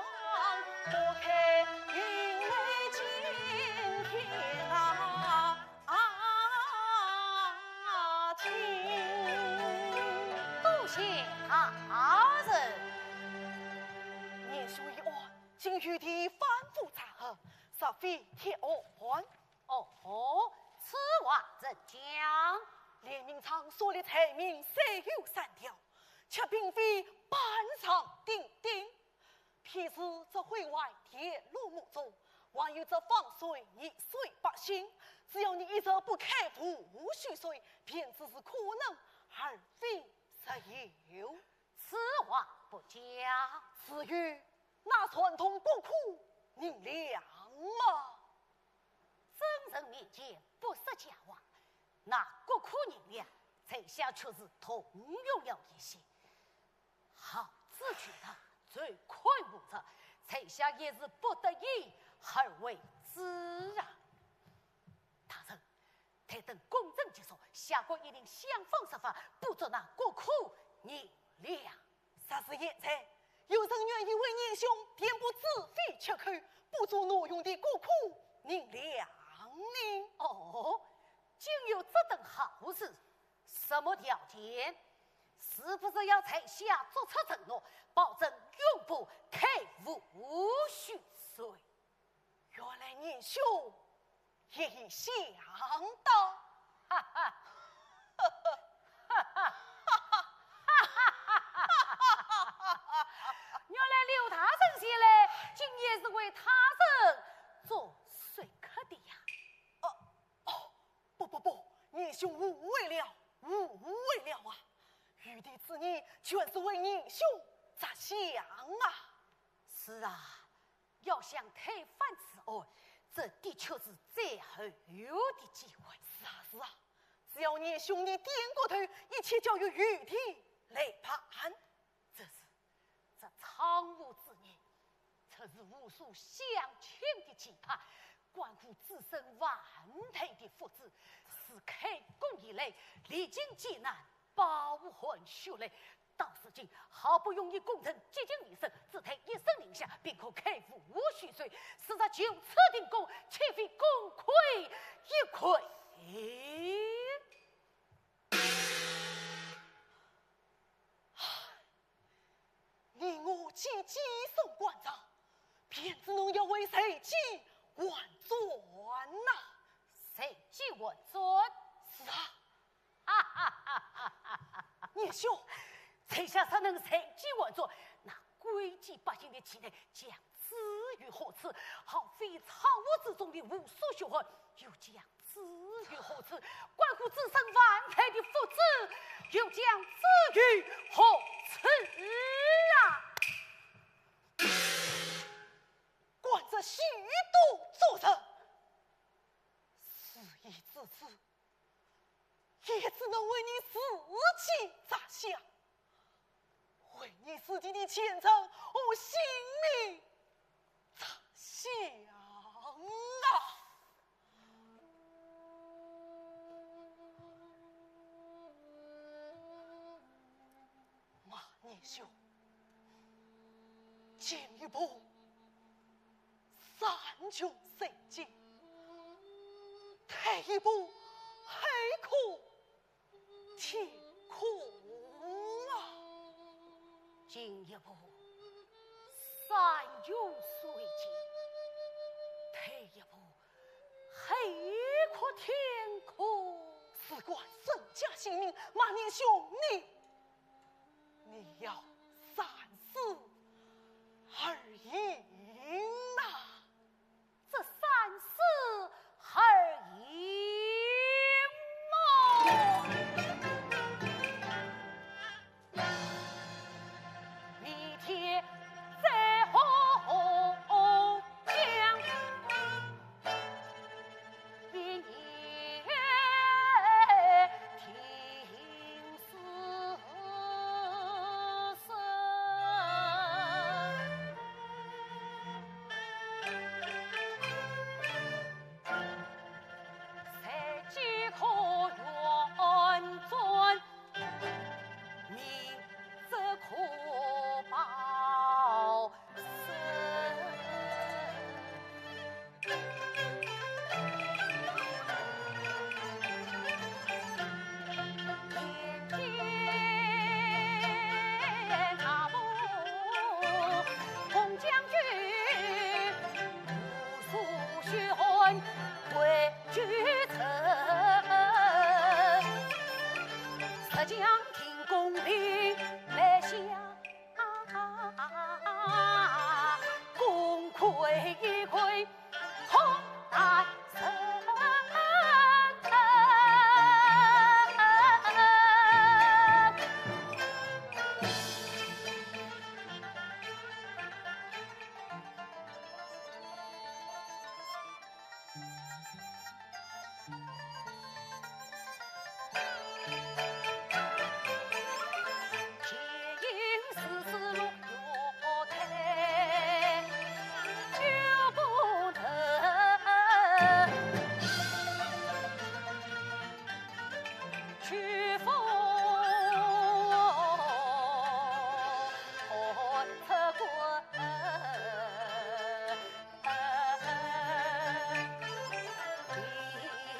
拨开云雷惊天晴。多谢大人。年兄一案，经玉帝反复查核，实非铁案。哦，此话怎讲？连明昌所列罪名虽有3条，却并非板上钉钉。譬如这毁坏铁路木桩，还有这放水溺水百姓，只要你一直不开付蓄税，便只是可能，而非实有。此话不假。至于那传统国库，您量吗？真人面前不说假话，那国库银两，在下却是同用了一些。好自觉他最快不着，在下也是不得已而为之啊。大人，待等公正结束，下官一定想方设法补足那国库银两。啥是言财？有人愿意为年兄填补自费缺口，补足挪用的国库，您量呢？哦，竟有这等好事，什么条件？是不是要在下作出承诺，保证永不开无蓄税？原来年兄也已想到。哈哈，原来刘大圣前来，今夜是为他人做说客的呀。不，你兄误会了，误会了啊！玉帝之言全是为你兄着想啊。是啊，要想推翻此案，这的确是最后的机会。是啊，只要你兄弟点过头，一切交由玉帝来办。这苍梧之年，曾是无数乡亲的期盼，关乎自身万代的福祉，是开工以来历经艰难，包含血泪。到如今，好不容易功成接近尾声，只待一声令下，便可开赴无须岁。实在就此定功，岂非功亏一篑？你我既送官场，便只能要为谁计万转呐？谁计万转？是啊，哈哈哈哈哈哈！你兄，臣下才能随机万转，那规矩百姓的期待将置于何处？耗费草屋之中的无数血汗，又将置于何处？关乎自身万代的福祉，又将置于何处啊？管着许多作成，事已至此，也只能为你自己着想，为你自己的前程和性命着想啊！马年兄，进一步山穷水尽，退一步海阔天空啊！进一步山穷水尽，退一步海阔天空。事关身家性命，马年兄你要三思而行呐！这三思而行么？明天再好讲，明夜听思声。才几可圆转，明则可报身。天天大步红将军，无数血汗为君臣。浙江听公里来下，功亏一篑好难成。皆因丝丝落月台，就不能去风特滚。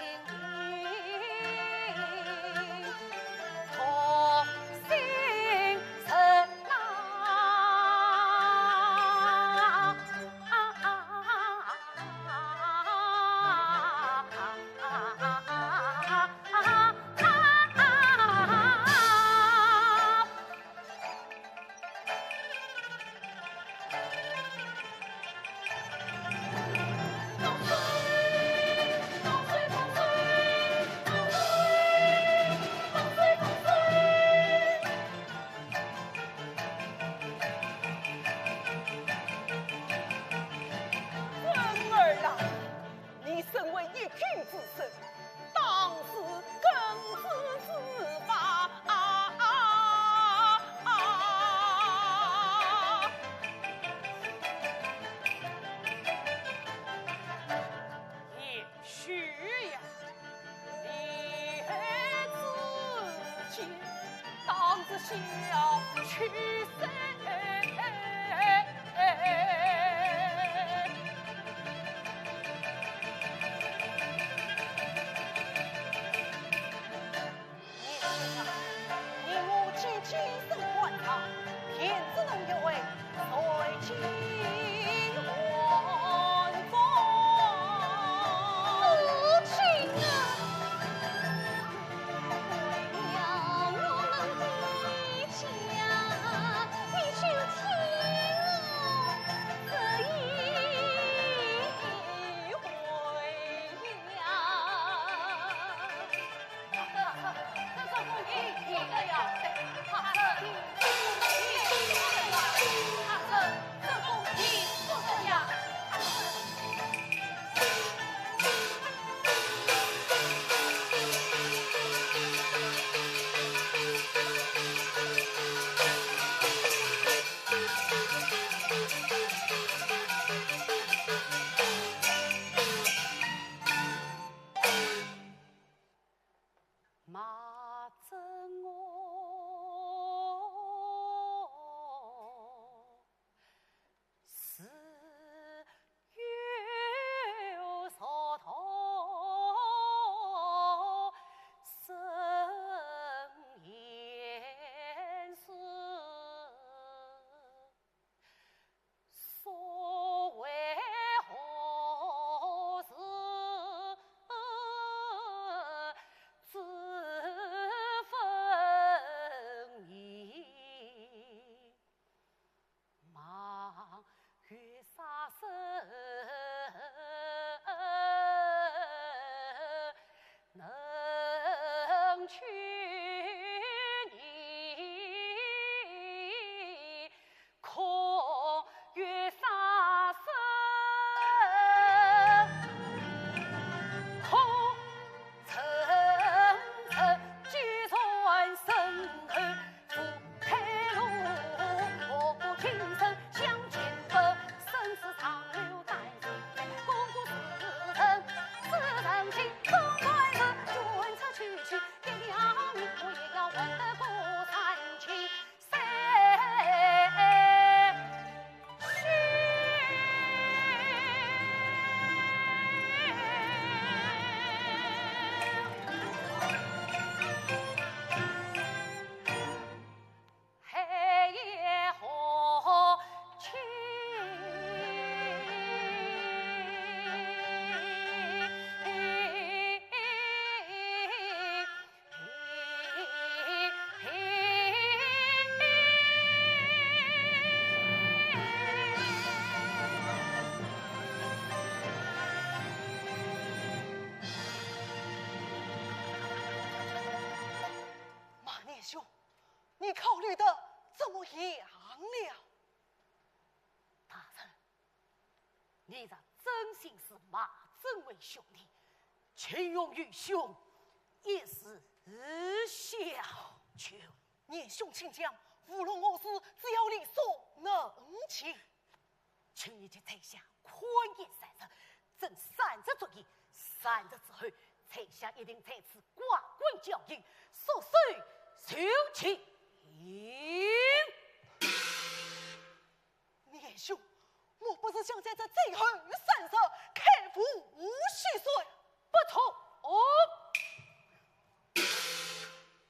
明之身，当时更是自发。也许呀，你自己当自小去谁？你我几经生欢唱，天子能有为，随金还风。母亲啊，为了我们的家，你就听我这一回呀。这公平，一个呀，他这公平不这样。马正我是有所头生言是所谓何事？自分明，望月杀生能去你，空月杀生。空层层几传声儿，赴开路，我不听声相见得，生死长留待人间。公主四人四人情，空传声，君策去去，给了命我也要问得过三情。黑夜何情？马念兄，你考虑的怎么样了？大人，你这真心是马正为兄弟，情勇于兄也是小求。念兄请讲，无论我事，只要力所能及。请你去采下宽衣三日，正3日作业，3日之后，采下一定在此挂冠交印，所受受其念兄，我不是想在这最后3日开服虚岁，不错哦。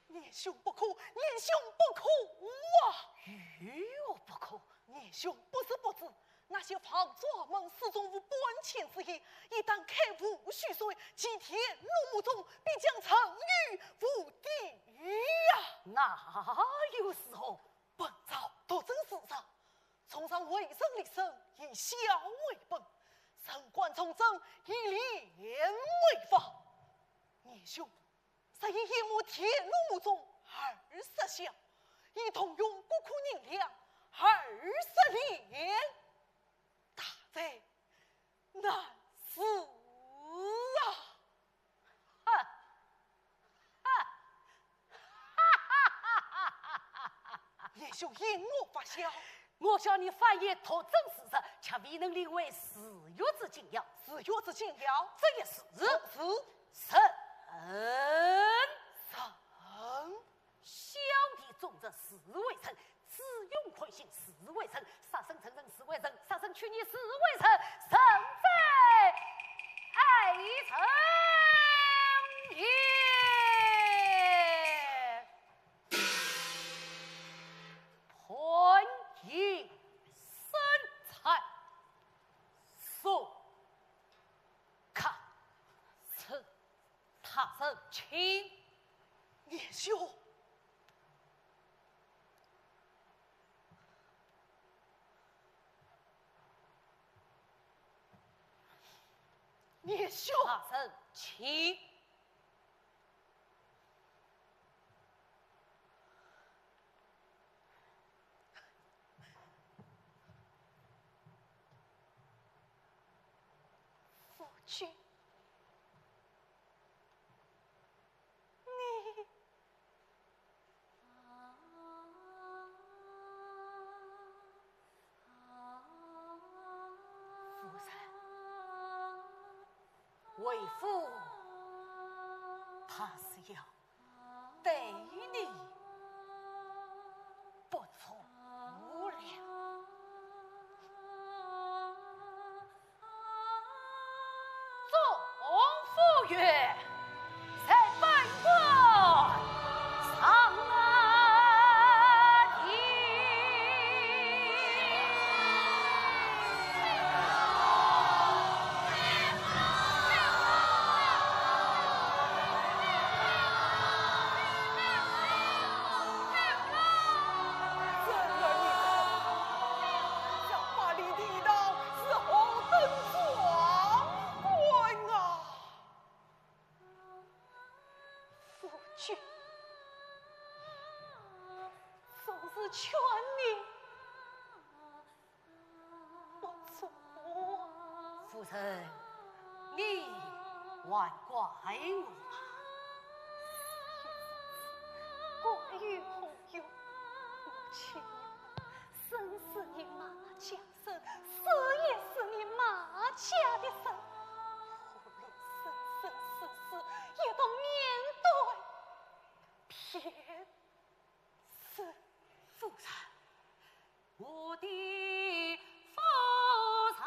念兄不可，念兄不可啊！与我不可，念兄不是不知，那些方爪们始终无本钱之意，一旦开服虚岁，几天入墓中，必将沉于无地狱啊！哪有时候？本朝夺正事上，崇尚为生立身，以孝为本；升官从政，以廉为法。念兄，实以夜幕天入墓中20孝，以同用孤苦银两20年，大灾难死啊！兄因我发笑。我向你反映托证事实，却未能领会四月之紧要。四月之紧要，这一事是神。小弟种着四为臣，自用困行四为臣，杀生成人四为臣，杀生去你四为臣，神在爱臣也。盘以生财，所看此他生亲叶兄。叶兄，他生亲。夫君，你夫人，为父他是要对你不从无量。众夫曰：在本官上劝你不错。夫人，你还怪我吗？怪于红友，母亲，生是你马家生，死也是你马家的生，无论生生死死，也都面对偏是。夫人，我的夫人。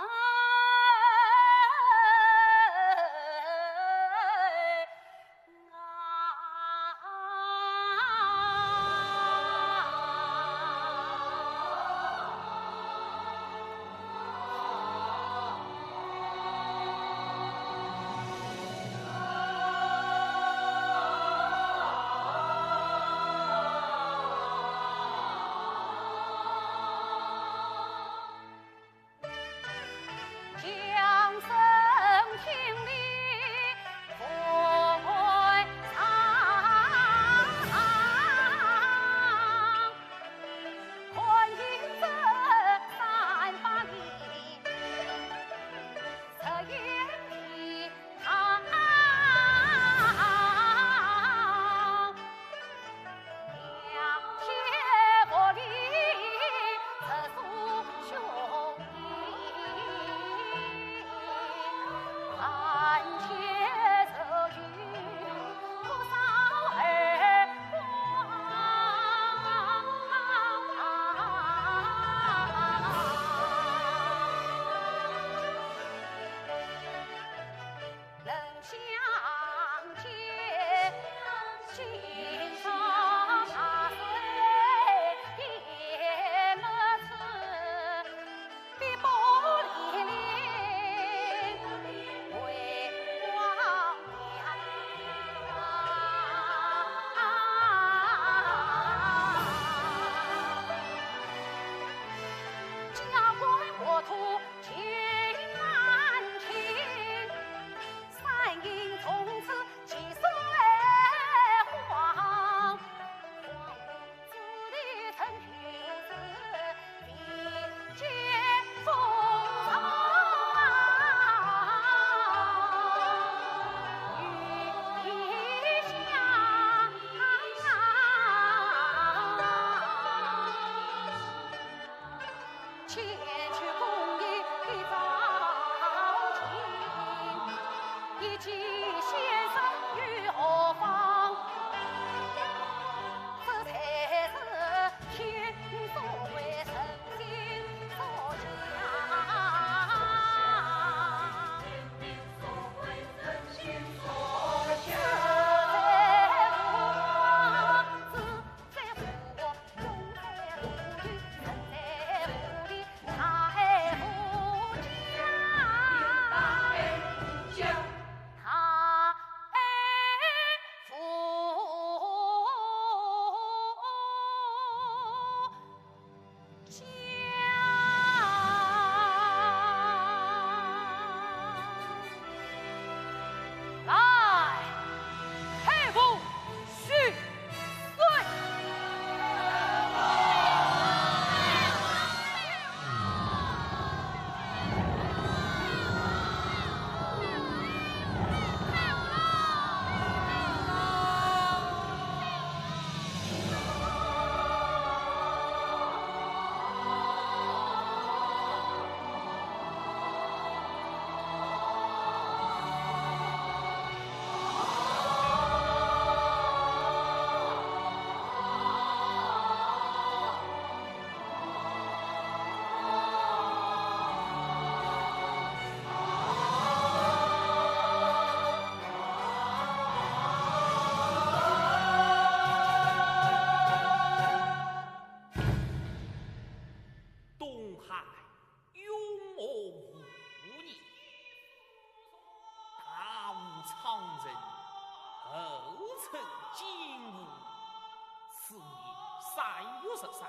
53，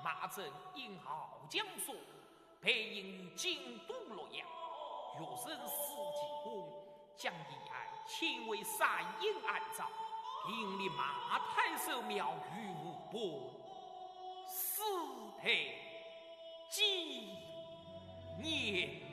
马正因好将所，被引于京都洛阳。若人死即公，将遗爱迁为山阴安葬，并立马太守庙宇无本，死配纪念。